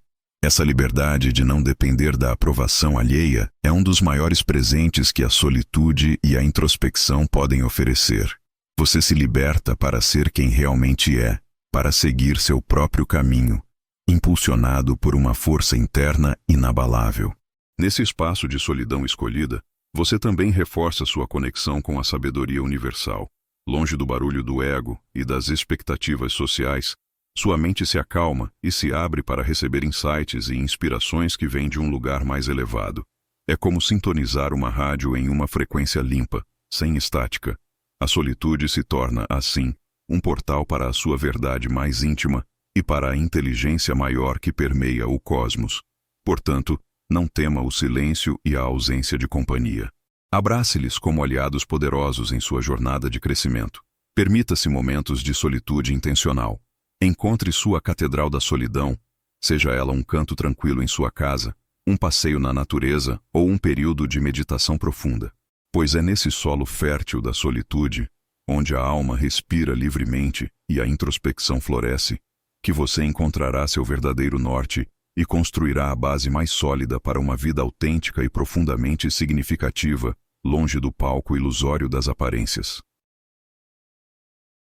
Essa liberdade de não depender da aprovação alheia é um dos maiores presentes que a solitude e a introspecção podem oferecer. Você se liberta para ser quem realmente é, para seguir seu próprio caminho, impulsionado por uma força interna inabalável. Nesse espaço de solidão escolhida, você também reforça sua conexão com a sabedoria universal. Longe do barulho do ego e das expectativas sociais, sua mente se acalma e se abre para receber insights e inspirações que vêm de um lugar mais elevado. É como sintonizar uma rádio em uma frequência limpa, sem estática. A solitude se torna, assim, um portal para a sua verdade mais íntima e para a inteligência maior que permeia o cosmos. Portanto, não tema o silêncio e a ausência de companhia. Abrace-lhes como aliados poderosos em sua jornada de crescimento. Permita-se momentos de solitude intencional. Encontre sua catedral da solidão, seja ela um canto tranquilo em sua casa, um passeio na natureza ou um período de meditação profunda. Pois é nesse solo fértil da solitude, onde a alma respira livremente e a introspecção floresce, que você encontrará seu verdadeiro norte e construirá a base mais sólida para uma vida autêntica e profundamente significativa, longe do palco ilusório das aparências.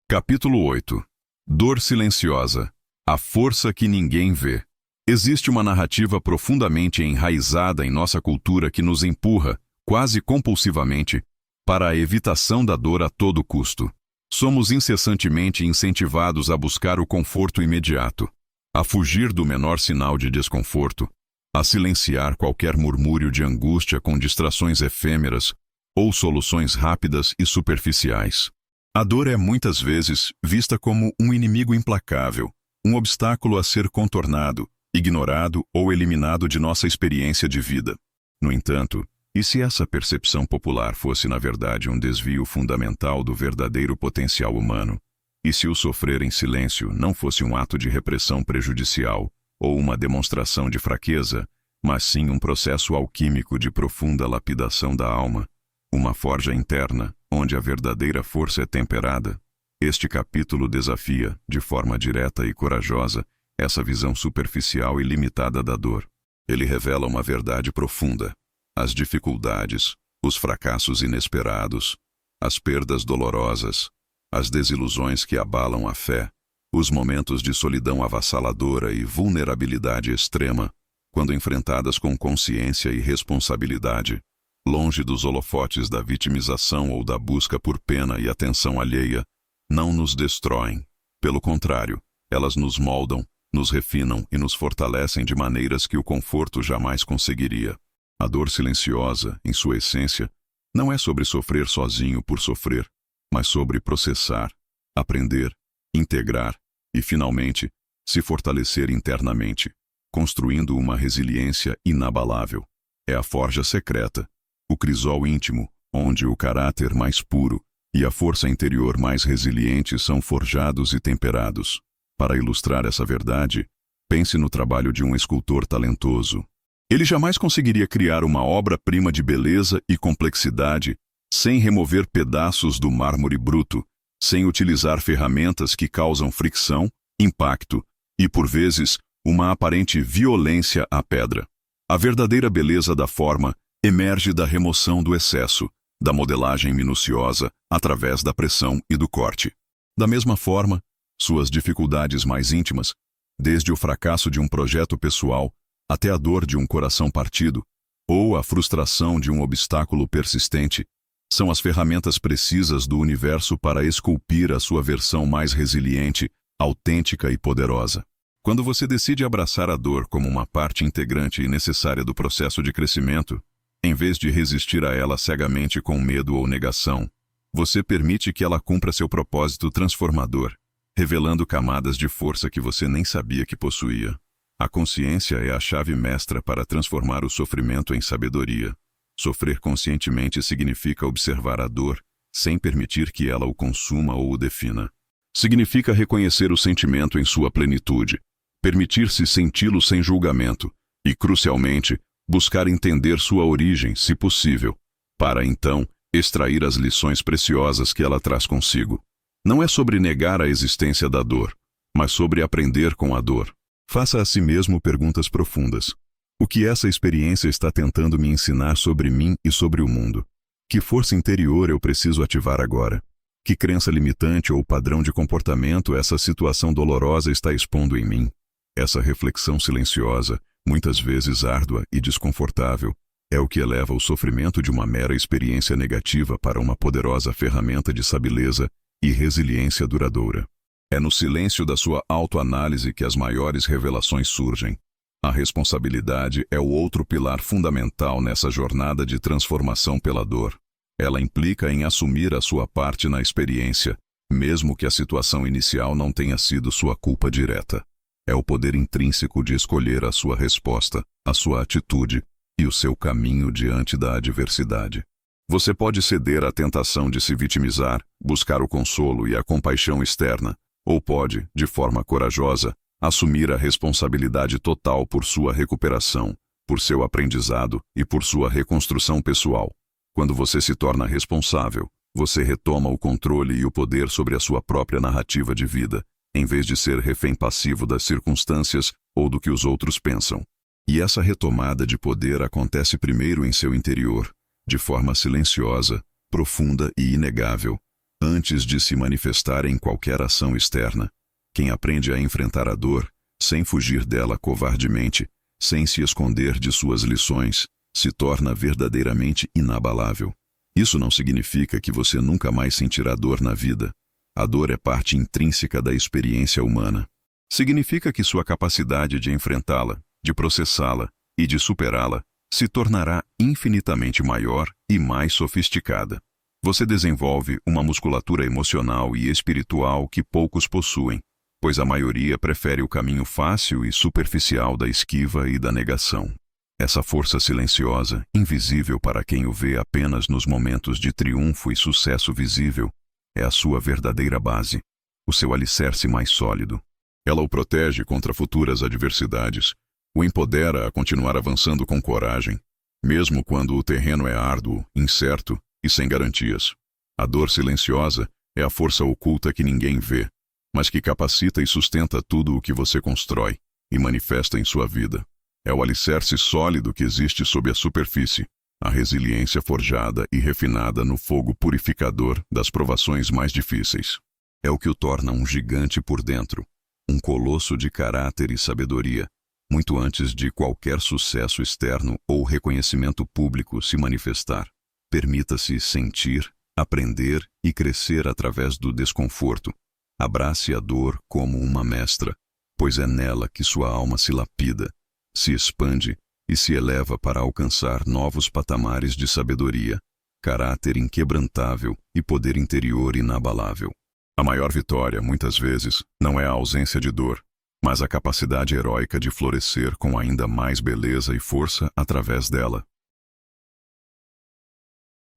Capítulo 8. Dor silenciosa. A força que ninguém vê. Existe uma narrativa profundamente enraizada em nossa cultura que nos empurra, quase compulsivamente, para a evitação da dor a todo custo. Somos incessantemente incentivados a buscar o conforto imediato, a fugir do menor sinal de desconforto, a silenciar qualquer murmúrio de angústia com distrações efêmeras ou soluções rápidas e superficiais. A dor é muitas vezes vista como um inimigo implacável, um obstáculo a ser contornado, ignorado ou eliminado de nossa experiência de vida. No entanto, e se essa percepção popular fosse na verdade um desvio fundamental do verdadeiro potencial humano? E se o sofrer em silêncio não fosse um ato de repressão prejudicial ou uma demonstração de fraqueza, mas sim um processo alquímico de profunda lapidação da alma, uma forja interna, onde a verdadeira força é temperada? Este capítulo desafia, de forma direta e corajosa, essa visão superficial e limitada da dor. Ele revela uma verdade profunda. As dificuldades, os fracassos inesperados, as perdas dolorosas, as desilusões que abalam a fé, os momentos de solidão avassaladora e vulnerabilidade extrema, quando enfrentadas com consciência e responsabilidade, longe dos holofotes da vitimização ou da busca por pena e atenção alheia, não nos destroem. Pelo contrário, elas nos moldam, nos refinam e nos fortalecem de maneiras que o conforto jamais conseguiria. A dor silenciosa, em sua essência, não é sobre sofrer sozinho por sofrer, mas sobre processar, aprender, integrar e, finalmente, se fortalecer internamente, construindo uma resiliência inabalável. É a forja secreta, o crisol íntimo, onde o caráter mais puro e a força interior mais resiliente são forjados e temperados. Para ilustrar essa verdade, pense no trabalho de um escultor talentoso. Ele jamais conseguiria criar uma obra-prima de beleza e complexidade sem remover pedaços do mármore bruto, sem utilizar ferramentas que causam fricção, impacto e, por vezes, uma aparente violência à pedra. A verdadeira beleza da forma emerge da remoção do excesso, da modelagem minuciosa, através da pressão e do corte. Da mesma forma, suas dificuldades mais íntimas, desde o fracasso de um projeto pessoal até a dor de um coração partido, ou a frustração de um obstáculo persistente, são as ferramentas precisas do universo para esculpir a sua versão mais resiliente, autêntica e poderosa. Quando você decide abraçar a dor como uma parte integrante e necessária do processo de crescimento, em vez de resistir a ela cegamente com medo ou negação, você permite que ela cumpra seu propósito transformador, revelando camadas de força que você nem sabia que possuía. A consciência é a chave mestra para transformar o sofrimento em sabedoria. Sofrer conscientemente significa observar a dor, sem permitir que ela o consuma ou o defina. Significa reconhecer o sentimento em sua plenitude, permitir-se senti-lo sem julgamento e, crucialmente, buscar entender sua origem, se possível, para, então, extrair as lições preciosas que ela traz consigo. Não é sobre negar a existência da dor, mas sobre aprender com a dor. Faça a si mesmo perguntas profundas. O que essa experiência está tentando me ensinar sobre mim e sobre o mundo? Que força interior eu preciso ativar agora? Que crença limitante ou padrão de comportamento essa situação dolorosa está expondo em mim? Essa reflexão silenciosa muitas vezes árdua e desconfortável, é o que eleva o sofrimento de uma mera experiência negativa para uma poderosa ferramenta de sabedoria e resiliência duradoura. É no silêncio da sua autoanálise que as maiores revelações surgem. A responsabilidade é o outro pilar fundamental nessa jornada de transformação pela dor. Ela implica em assumir a sua parte na experiência, mesmo que a situação inicial não tenha sido sua culpa direta. É o poder intrínseco de escolher a sua resposta, a sua atitude e o seu caminho diante da adversidade. Você pode ceder à tentação de se vitimizar, buscar o consolo e a compaixão externa, ou pode, de forma corajosa, assumir a responsabilidade total por sua recuperação, por seu aprendizado e por sua reconstrução pessoal. Quando você se torna responsável, você retoma o controle e o poder sobre a sua própria narrativa de vida, em vez de ser refém passivo das circunstâncias ou do que os outros pensam. E essa retomada de poder acontece primeiro em seu interior, de forma silenciosa, profunda e inegável, antes de se manifestar em qualquer ação externa. Quem aprende a enfrentar a dor, sem fugir dela covardemente, sem se esconder de suas lições, se torna verdadeiramente inabalável. Isso não significa que você nunca mais sentirá dor na vida. A dor é parte intrínseca da experiência humana. Significa que sua capacidade de enfrentá-la, de processá-la e de superá-la se tornará infinitamente maior e mais sofisticada. Você desenvolve uma musculatura emocional e espiritual que poucos possuem, pois a maioria prefere o caminho fácil e superficial da esquiva e da negação. Essa força silenciosa, invisível para quem o vê apenas nos momentos de triunfo e sucesso visível, é a sua verdadeira base, o seu alicerce mais sólido. Ela o protege contra futuras adversidades, o empodera a continuar avançando com coragem, mesmo quando o terreno é árduo, incerto e sem garantias. A dor silenciosa é a força oculta que ninguém vê, mas que capacita e sustenta tudo o que você constrói e manifesta em sua vida. É o alicerce sólido que existe sob a superfície, a resiliência forjada e refinada no fogo purificador das provações mais difíceis. É o que o torna um gigante por dentro, um colosso de caráter e sabedoria, muito antes de qualquer sucesso externo ou reconhecimento público se manifestar. Permita-se sentir, aprender e crescer através do desconforto. Abrace a dor como uma mestra, pois é nela que sua alma se lapida, se expande e se eleva para alcançar novos patamares de sabedoria, caráter inquebrantável e poder interior inabalável. A maior vitória, muitas vezes, não é a ausência de dor, mas a capacidade heróica de florescer com ainda mais beleza e força através dela.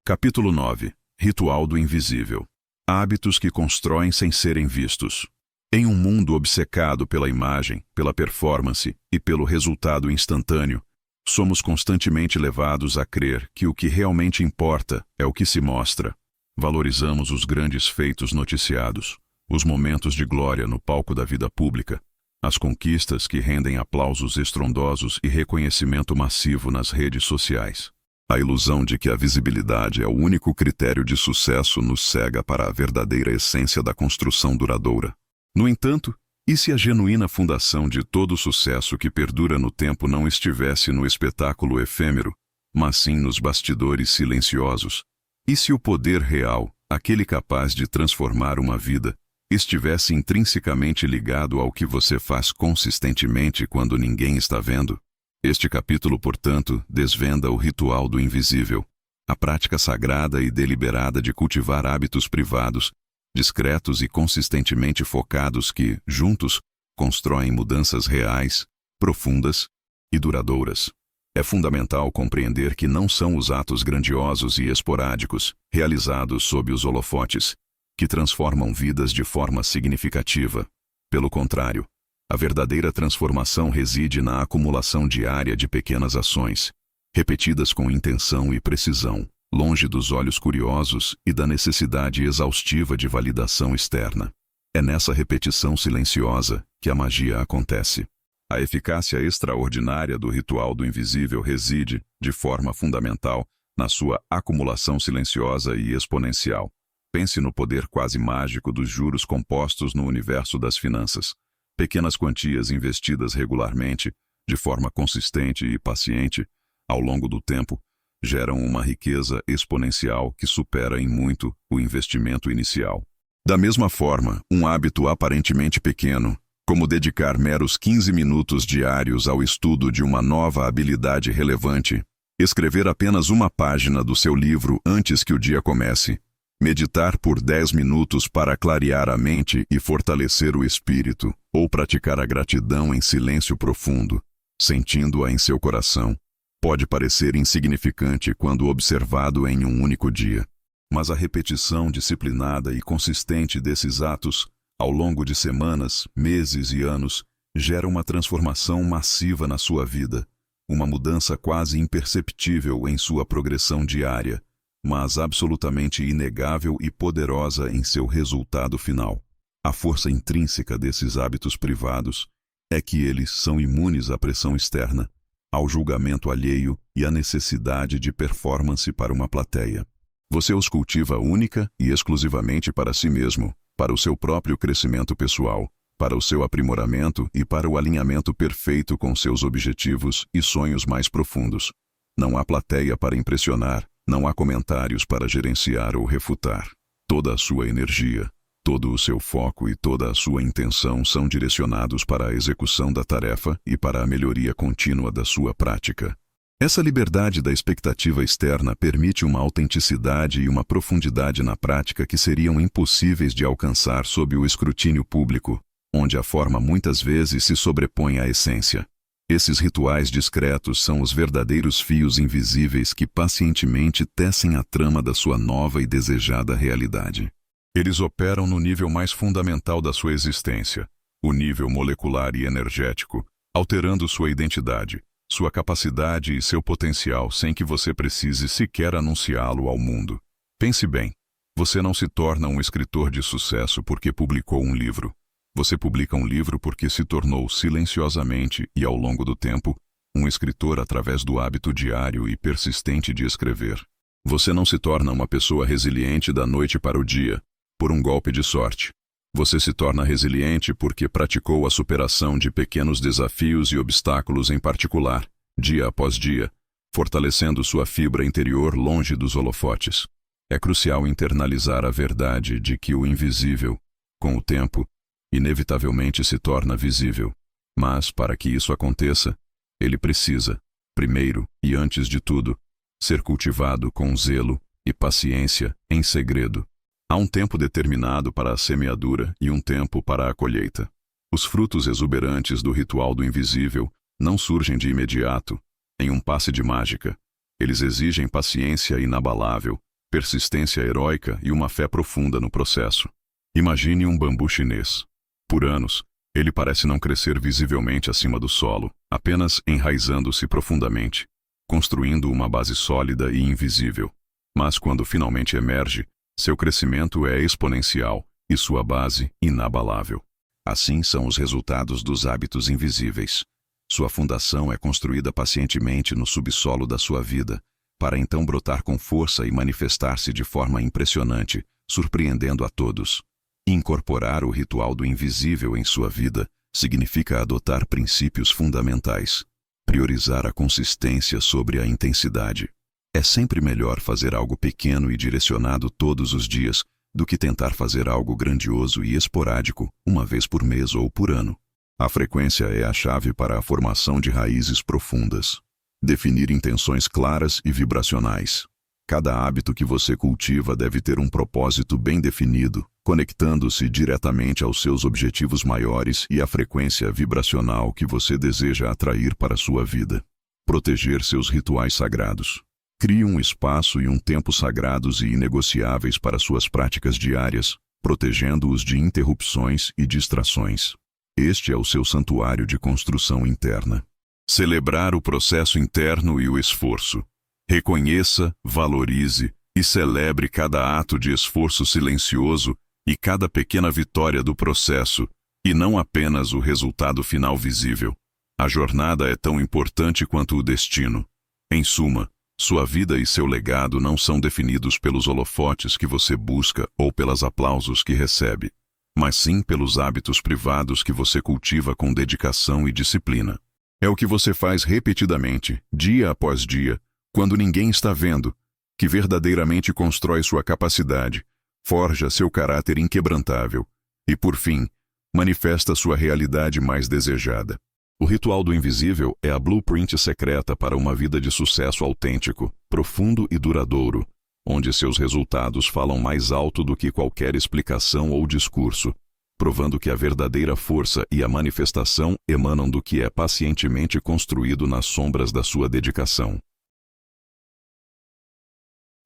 Capítulo 9. Ritual do invisível. Hábitos que constroem sem serem vistos. Em um mundo obcecado pela imagem, pela performance e pelo resultado instantâneo, somos constantemente levados a crer que o que realmente importa é o que se mostra. Valorizamos os grandes feitos noticiados, os momentos de glória no palco da vida pública, as conquistas que rendem aplausos estrondosos e reconhecimento massivo nas redes sociais. A ilusão de que a visibilidade é o único critério de sucesso nos cega para a verdadeira essência da construção duradoura. No entanto, e se a genuína fundação de todo sucesso que perdura no tempo não estivesse no espetáculo efêmero, mas sim nos bastidores silenciosos? E se o poder real, aquele capaz de transformar uma vida, estivesse intrinsecamente ligado ao que você faz consistentemente quando ninguém está vendo? Este capítulo, portanto, desvenda o ritual do invisível, a prática sagrada e deliberada de cultivar hábitos privados, discretos e consistentemente focados que, juntos, constroem mudanças reais, profundas e duradouras. É fundamental compreender que não são os atos grandiosos e esporádicos, realizados sob os holofotes, que transformam vidas de forma significativa. Pelo contrário, a verdadeira transformação reside na acumulação diária de pequenas ações, repetidas com intenção e precisão, longe dos olhos curiosos e da necessidade exaustiva de validação externa. É nessa repetição silenciosa que a magia acontece. A eficácia extraordinária do ritual do invisível reside, de forma fundamental, na sua acumulação silenciosa e exponencial. Pense no poder quase mágico dos juros compostos no universo das finanças. Pequenas quantias investidas regularmente de forma consistente e paciente, ao longo do tempo, geram uma riqueza exponencial que supera em muito o investimento inicial. Da mesma forma, um hábito aparentemente pequeno, como dedicar meros 15 minutos diários ao estudo de uma nova habilidade relevante, escrever apenas uma página do seu livro antes que o dia comece, meditar por 10 minutos para clarear a mente e fortalecer o espírito, ou praticar a gratidão em silêncio profundo, sentindo-a em seu coração, pode parecer insignificante quando observado em um único dia. Mas a repetição disciplinada e consistente desses atos, ao longo de semanas, meses e anos, gera uma transformação massiva na sua vida, uma mudança quase imperceptível em sua progressão diária, mas absolutamente inegável e poderosa em seu resultado final. A força intrínseca desses hábitos privados é que eles são imunes à pressão externa, ao julgamento alheio e à necessidade de performance para uma plateia. Você os cultiva única e exclusivamente para si mesmo, para o seu próprio crescimento pessoal, para o seu aprimoramento e para o alinhamento perfeito com seus objetivos e sonhos mais profundos. Não há plateia para impressionar, não há comentários para gerenciar ou refutar. Toda a sua energia, todo o seu foco e toda a sua intenção são direcionados para a execução da tarefa e para a melhoria contínua da sua prática. Essa liberdade da expectativa externa permite uma autenticidade e uma profundidade na prática que seriam impossíveis de alcançar sob o escrutínio público, onde a forma muitas vezes se sobrepõe à essência. Esses rituais discretos são os verdadeiros fios invisíveis que pacientemente tecem a trama da sua nova e desejada realidade. Eles operam no nível mais fundamental da sua existência, o nível molecular e energético, alterando sua identidade, sua capacidade e seu potencial sem que você precise sequer anunciá-lo ao mundo. Pense bem, você não se torna um escritor de sucesso porque publicou um livro. Você publica um livro porque se tornou silenciosamente e ao longo do tempo um escritor através do hábito diário e persistente de escrever. Você não se torna uma pessoa resiliente da noite para o dia, por um golpe de sorte. Você se torna resiliente porque praticou a superação de pequenos desafios e obstáculos em particular, dia após dia, fortalecendo sua fibra interior longe dos holofotes. É crucial internalizar a verdade de que o invisível, com o tempo, inevitavelmente se torna visível. Mas, para que isso aconteça, ele precisa, primeiro e antes de tudo, ser cultivado com zelo e paciência em segredo. Há um tempo determinado para a semeadura e um tempo para a colheita. Os frutos exuberantes do ritual do invisível não surgem de imediato, em um passe de mágica. Eles exigem paciência inabalável, persistência heróica e uma fé profunda no processo. Imagine um bambu chinês. Por anos, ele parece não crescer visivelmente acima do solo, apenas enraizando-se profundamente, construindo uma base sólida e invisível. Mas quando finalmente emerge, seu crescimento é exponencial e sua base inabalável. Assim são os resultados dos hábitos invisíveis. Sua fundação é construída pacientemente no subsolo da sua vida, para então brotar com força e manifestar-se de forma impressionante, surpreendendo a todos. Incorporar o ritual do invisível em sua vida significa adotar princípios fundamentais, priorizar a consistência sobre a intensidade. É sempre melhor fazer algo pequeno e direcionado todos os dias do que tentar fazer algo grandioso e esporádico uma vez por mês ou por ano. A frequência é a chave para a formação de raízes profundas. Definir intenções claras e vibracionais. Cada hábito que você cultiva deve ter um propósito bem definido, conectando-se diretamente aos seus objetivos maiores e à frequência vibracional que você deseja atrair para sua vida. Proteger seus rituais sagrados. Crie um espaço e um tempo sagrados e inegociáveis para suas práticas diárias, protegendo-os de interrupções e distrações. Este é o seu santuário de construção interna. Celebrar o processo interno e o esforço. Reconheça, valorize e celebre cada ato de esforço silencioso e cada pequena vitória do processo, e não apenas o resultado final visível. A jornada é tão importante quanto o destino. Em suma, sua vida e seu legado não são definidos pelos holofotes que você busca ou pelos aplausos que recebe, mas sim pelos hábitos privados que você cultiva com dedicação e disciplina. É o que você faz repetidamente, dia após dia, quando ninguém está vendo, que verdadeiramente constrói sua capacidade, forja seu caráter inquebrantável e, por fim, manifesta sua realidade mais desejada. O ritual do invisível é a blueprint secreta para uma vida de sucesso autêntico, profundo e duradouro, onde seus resultados falam mais alto do que qualquer explicação ou discurso, provando que a verdadeira força e a manifestação emanam do que é pacientemente construído nas sombras da sua dedicação.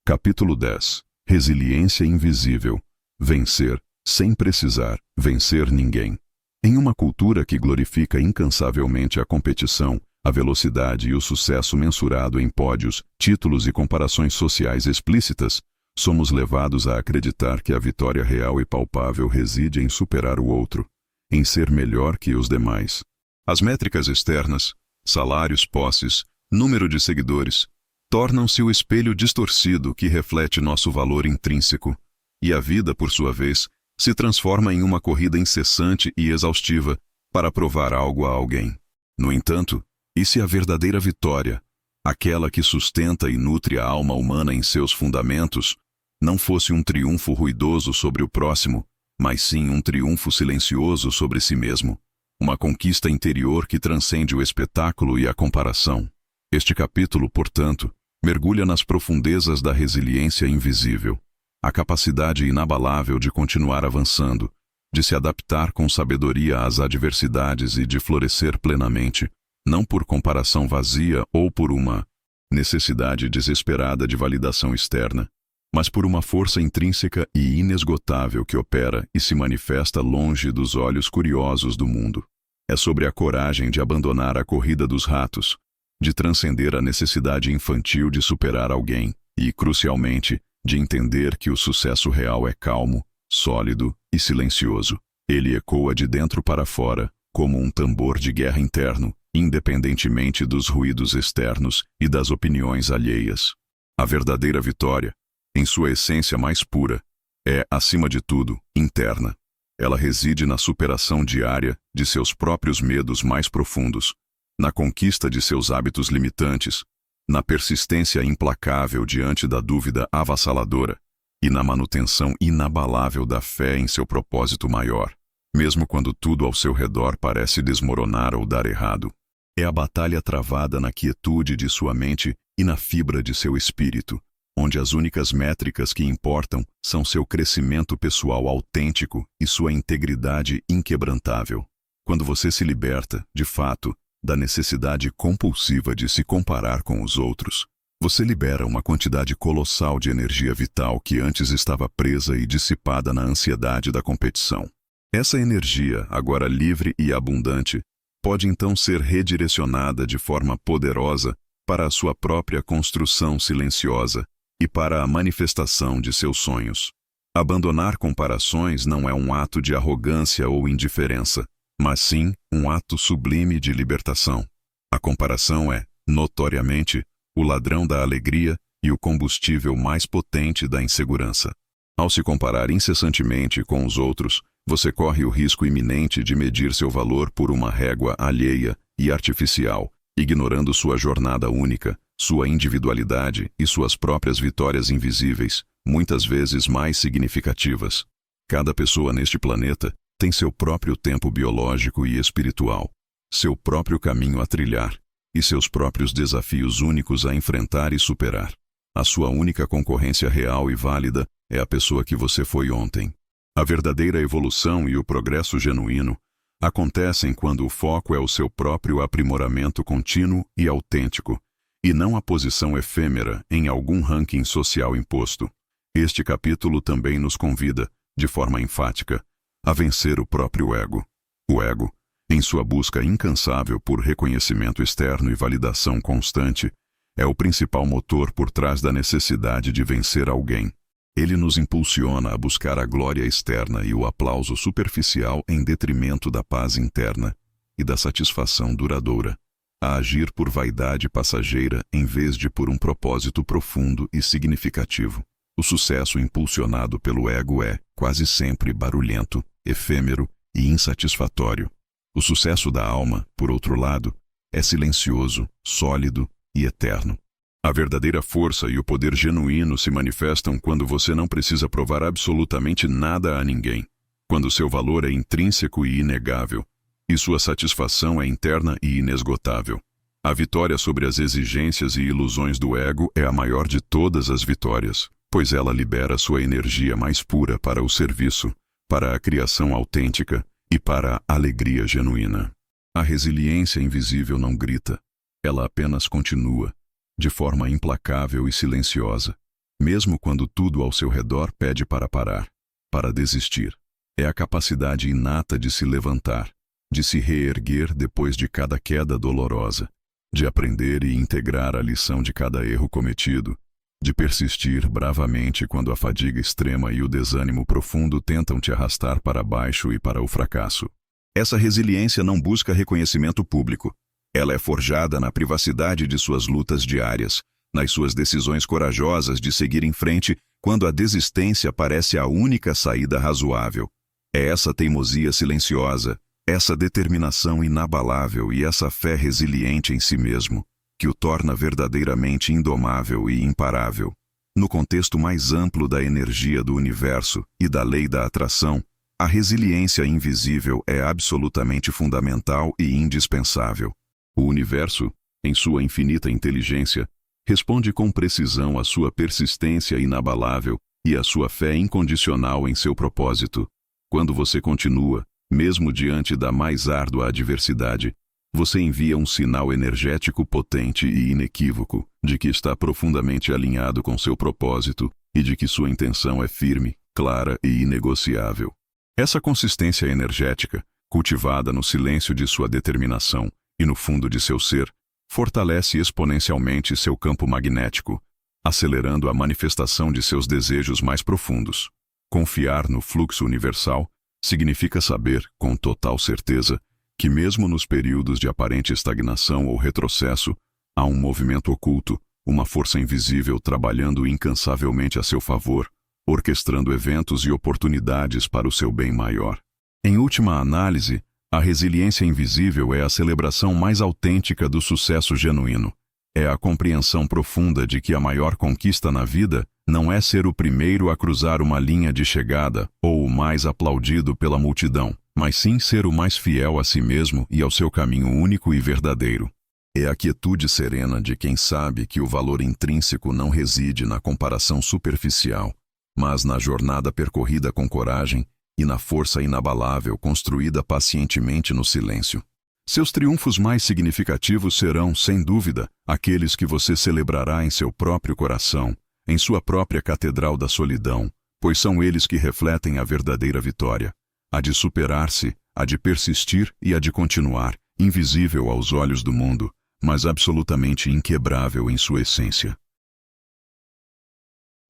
Capítulo 10. Resiliência invisível. Vencer, sem precisar vencer ninguém. Em uma cultura que glorifica incansavelmente a competição, a velocidade e o sucesso mensurado em pódios, títulos e comparações sociais explícitas, somos levados a acreditar que a vitória real e palpável reside em superar o outro, em ser melhor que os demais. As métricas externas, salários, posses, número de seguidores, tornam-se o espelho distorcido que reflete nosso valor intrínseco, e a vida, por sua vez, se transforma em uma corrida incessante e exaustiva para provar algo a alguém. No entanto, e se a verdadeira vitória, aquela que sustenta e nutre a alma humana em seus fundamentos, não fosse um triunfo ruidoso sobre o próximo, mas sim um triunfo silencioso sobre si mesmo, uma conquista interior que transcende o espetáculo e a comparação? Este capítulo, portanto, mergulha nas profundezas da resiliência invisível, a capacidade inabalável de continuar avançando, de se adaptar com sabedoria às adversidades e de florescer plenamente, não por comparação vazia ou por uma necessidade desesperada de validação externa, mas por uma força intrínseca e inesgotável que opera e se manifesta longe dos olhos curiosos do mundo. É sobre a coragem de abandonar a corrida dos ratos, de transcender a necessidade infantil de superar alguém e, crucialmente, de entender que o sucesso real é calmo, sólido e silencioso. Ele ecoa de dentro para fora, como um tambor de guerra interno, independentemente dos ruídos externos e das opiniões alheias. A verdadeira vitória, em sua essência mais pura, é, acima de tudo, interna. Ela reside na superação diária de seus próprios medos mais profundos, na conquista de seus hábitos limitantes, na persistência implacável diante da dúvida avassaladora e na manutenção inabalável da fé em seu propósito maior, mesmo quando tudo ao seu redor parece desmoronar ou dar errado. É a batalha travada na quietude de sua mente e na fibra de seu espírito, onde as únicas métricas que importam são seu crescimento pessoal autêntico e sua integridade inquebrantável. Quando você se liberta, de fato, da necessidade compulsiva de se comparar com os outros, você libera uma quantidade colossal de energia vital que antes estava presa e dissipada na ansiedade da competição. Essa energia, agora livre e abundante, pode então ser redirecionada de forma poderosa para a sua própria construção silenciosa e para a manifestação de seus sonhos. Abandonar comparações não é um ato de arrogância ou indiferença, mas sim um ato sublime de libertação. A comparação é, notoriamente, o ladrão da alegria e o combustível mais potente da insegurança. Ao se comparar incessantemente com os outros, você corre o risco iminente de medir seu valor por uma régua alheia e artificial, ignorando sua jornada única, sua individualidade e suas próprias vitórias invisíveis, muitas vezes mais significativas. Cada pessoa neste planeta tem seu próprio tempo biológico e espiritual, seu próprio caminho a trilhar e seus próprios desafios únicos a enfrentar e superar. A sua única concorrência real e válida é a pessoa que você foi ontem. A verdadeira evolução e o progresso genuíno acontecem quando o foco é o seu próprio aprimoramento contínuo e autêntico, e não a posição efêmera em algum ranking social imposto. Este capítulo também nos convida, de forma enfática, a vencer o próprio ego. O ego, em sua busca incansável por reconhecimento externo e validação constante, é o principal motor por trás da necessidade de vencer alguém. Ele nos impulsiona a buscar a glória externa e o aplauso superficial em detrimento da paz interna e da satisfação duradoura, a agir por vaidade passageira em vez de por um propósito profundo e significativo. O sucesso impulsionado pelo ego é, quase sempre, barulhento, efêmero e insatisfatório. O sucesso da alma, por outro lado, é silencioso, sólido e eterno. A verdadeira força e o poder genuíno se manifestam quando você não precisa provar absolutamente nada a ninguém, quando seu valor é intrínseco e inegável, e sua satisfação é interna e inesgotável. A vitória sobre as exigências e ilusões do ego é a maior de todas as vitórias, pois ela libera sua energia mais pura para o serviço, para a criação autêntica e para a alegria genuína. A resiliência invisível não grita, ela apenas continua, de forma implacável e silenciosa, mesmo quando tudo ao seu redor pede para parar, para desistir. É a capacidade inata de se levantar, de se reerguer depois de cada queda dolorosa, de aprender e integrar a lição de cada erro cometido, de persistir bravamente quando a fadiga extrema e o desânimo profundo tentam te arrastar para baixo e para o fracasso. Essa resiliência não busca reconhecimento público. Ela é forjada na privacidade de suas lutas diárias, nas suas decisões corajosas de seguir em frente quando a desistência parece a única saída razoável. É essa teimosia silenciosa, essa determinação inabalável e essa fé resiliente em si mesmo, que o torna verdadeiramente indomável e imparável. No contexto mais amplo da energia do universo e da lei da atração, a resiliência invisível é absolutamente fundamental e indispensável. O universo, em sua infinita inteligência, responde com precisão à sua persistência inabalável e à sua fé incondicional em seu propósito. Quando você continua, mesmo diante da mais árdua adversidade, você envia um sinal energético potente e inequívoco de que está profundamente alinhado com seu propósito e de que sua intenção é firme, clara e inegociável. Essa consistência energética, cultivada no silêncio de sua determinação e no fundo de seu ser, fortalece exponencialmente seu campo magnético, acelerando a manifestação de seus desejos mais profundos. Confiar no fluxo universal significa saber, com total certeza, que mesmo nos períodos de aparente estagnação ou retrocesso, há um movimento oculto, uma força invisível trabalhando incansavelmente a seu favor, orquestrando eventos e oportunidades para o seu bem maior. Em última análise, a resiliência invisível é a celebração mais autêntica do sucesso genuíno. É a compreensão profunda de que a maior conquista na vida não é ser o primeiro a cruzar uma linha de chegada ou o mais aplaudido pela multidão, mas sim ser o mais fiel a si mesmo e ao seu caminho único e verdadeiro. É a quietude serena de quem sabe que o valor intrínseco não reside na comparação superficial, mas na jornada percorrida com coragem e na força inabalável construída pacientemente no silêncio. Seus triunfos mais significativos serão, sem dúvida, aqueles que você celebrará em seu próprio coração, em sua própria catedral da solidão, pois são eles que refletem a verdadeira vitória, a de superar-se, a de persistir e a de continuar, invisível aos olhos do mundo, mas absolutamente inquebrável em sua essência.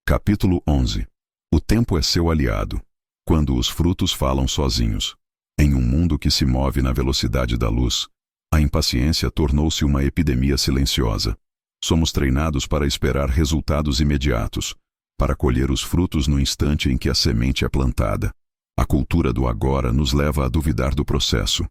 Capítulo 11. O tempo é seu aliado, quando os frutos falam sozinhos. Em um mundo que se move na velocidade da luz, a impaciência tornou-se uma epidemia silenciosa. Somos treinados para esperar resultados imediatos, para colher os frutos no instante em que a semente é plantada. A cultura do agora nos leva a duvidar do processo,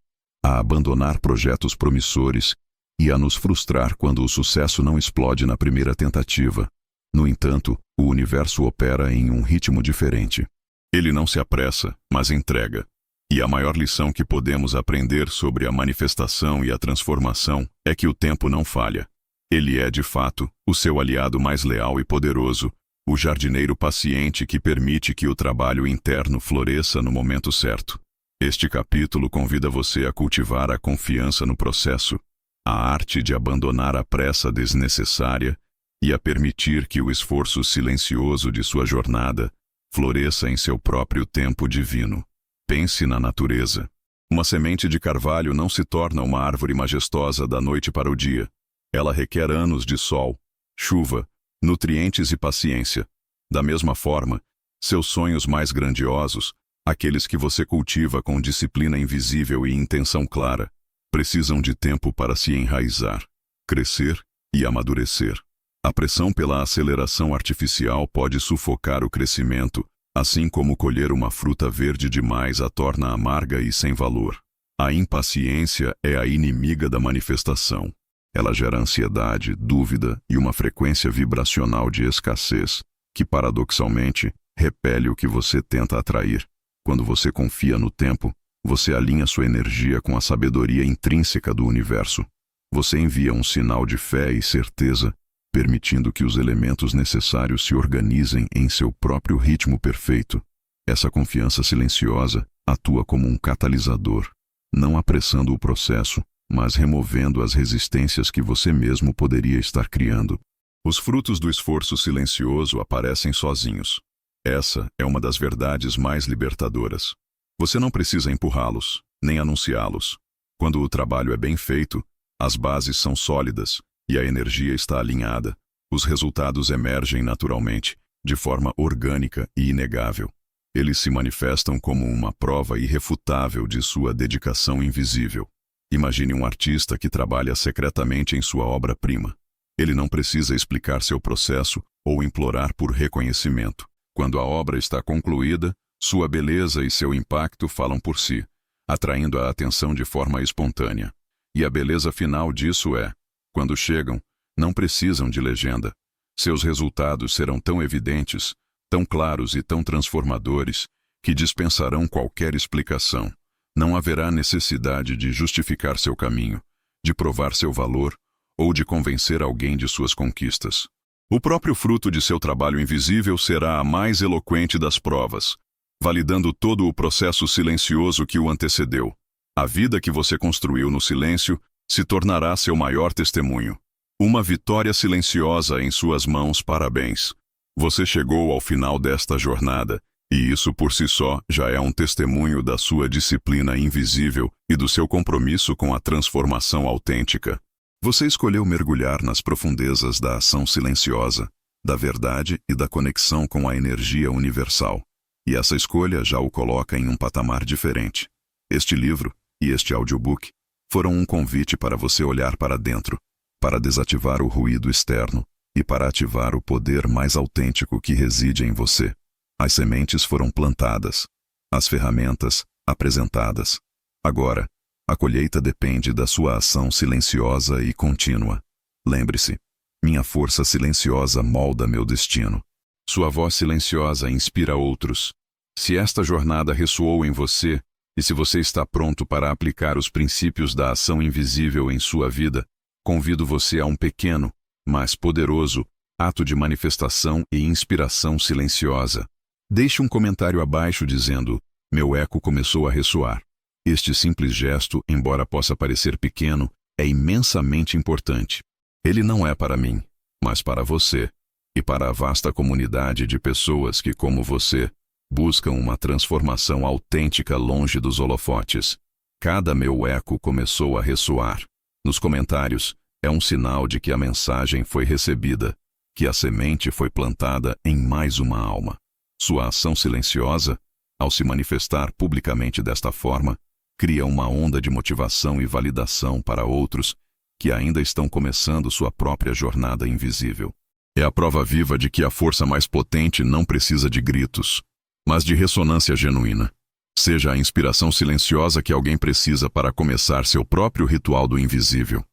a abandonar projetos promissores e a nos frustrar quando o sucesso não explode na primeira tentativa. No entanto, o universo opera em um ritmo diferente. Ele não se apressa, mas entrega. E a maior lição que podemos aprender sobre a manifestação e a transformação é que o tempo não falha. Ele é, de fato, o seu aliado mais leal e poderoso, o jardineiro paciente que permite que o trabalho interno floresça no momento certo. Este capítulo convida você a cultivar a confiança no processo, a arte de abandonar a pressa desnecessária e a permitir que o esforço silencioso de sua jornada floresça em seu próprio tempo divino. Pense na natureza. Uma semente de carvalho não se torna uma árvore majestosa da noite para o dia. Ela requer anos de sol, chuva, nutrientes e paciência. Da mesma forma, seus sonhos mais grandiosos, aqueles que você cultiva com disciplina invisível e intenção clara, precisam de tempo para se enraizar, crescer e amadurecer. A pressão pela aceleração artificial pode sufocar o crescimento, assim como colher uma fruta verde demais a torna amarga e sem valor. A impaciência é a inimiga da manifestação. Ela gera ansiedade, dúvida e uma frequência vibracional de escassez, que paradoxalmente repele o que você tenta atrair. Quando você confia no tempo, você alinha sua energia com a sabedoria intrínseca do universo. Você envia um sinal de fé e certeza, permitindo que os elementos necessários se organizem em seu próprio ritmo perfeito. Essa confiança silenciosa atua como um catalisador, não apressando o processo, mas removendo as resistências que você mesmo poderia estar criando. Os frutos do esforço silencioso aparecem sozinhos. Essa é uma das verdades mais libertadoras. Você não precisa empurrá-los, nem anunciá-los. Quando o trabalho é bem feito, as bases são sólidas e a energia está alinhada. Os resultados emergem naturalmente, de forma orgânica e inegável. Eles se manifestam como uma prova irrefutável de sua dedicação invisível. Imagine um artista que trabalha secretamente em sua obra-prima. Ele não precisa explicar seu processo ou implorar por reconhecimento. Quando a obra está concluída, sua beleza e seu impacto falam por si, atraindo a atenção de forma espontânea. E a beleza final disso é, quando chegam, não precisam de legenda. Seus resultados serão tão evidentes, tão claros e tão transformadores, que dispensarão qualquer explicação. Não haverá necessidade de justificar seu caminho, de provar seu valor ou de convencer alguém de suas conquistas. O próprio fruto de seu trabalho invisível será a mais eloquente das provas, validando todo o processo silencioso que o antecedeu. A vida que você construiu no silêncio se tornará seu maior testemunho. Uma vitória silenciosa em suas mãos, parabéns. Você chegou ao final desta jornada, e isso por si só já é um testemunho da sua disciplina invisível e do seu compromisso com a transformação autêntica. Você escolheu mergulhar nas profundezas da ação silenciosa, da verdade e da conexão com a energia universal. E essa escolha já o coloca em um patamar diferente. Este livro e este audiobook foram um convite para você olhar para dentro, para desativar o ruído externo e para ativar o poder mais autêntico que reside em você. As sementes foram plantadas, as ferramentas apresentadas. Agora, a colheita depende da sua ação silenciosa e contínua. Lembre-se, minha força silenciosa molda meu destino. Sua voz silenciosa inspira outros. Se esta jornada ressoou em você, e se você está pronto para aplicar os princípios da ação invisível em sua vida, convido você a um pequeno, mas poderoso, ato de manifestação e inspiração silenciosa. Deixe um comentário abaixo dizendo: meu eco começou a ressoar. Este simples gesto, embora possa parecer pequeno, é imensamente importante. Ele não é para mim, mas para você, e para a vasta comunidade de pessoas que, como você, buscam uma transformação autêntica longe dos holofotes. Cada meu eco começou a ressoar. Nos comentários, é um sinal de que a mensagem foi recebida, que a semente foi plantada em mais uma alma. Sua ação silenciosa, ao se manifestar publicamente desta forma, cria uma onda de motivação e validação para outros que ainda estão começando sua própria jornada invisível. É a prova viva de que a força mais potente não precisa de gritos, mas de ressonância genuína. Seja a inspiração silenciosa que alguém precisa para começar seu próprio ritual do invisível.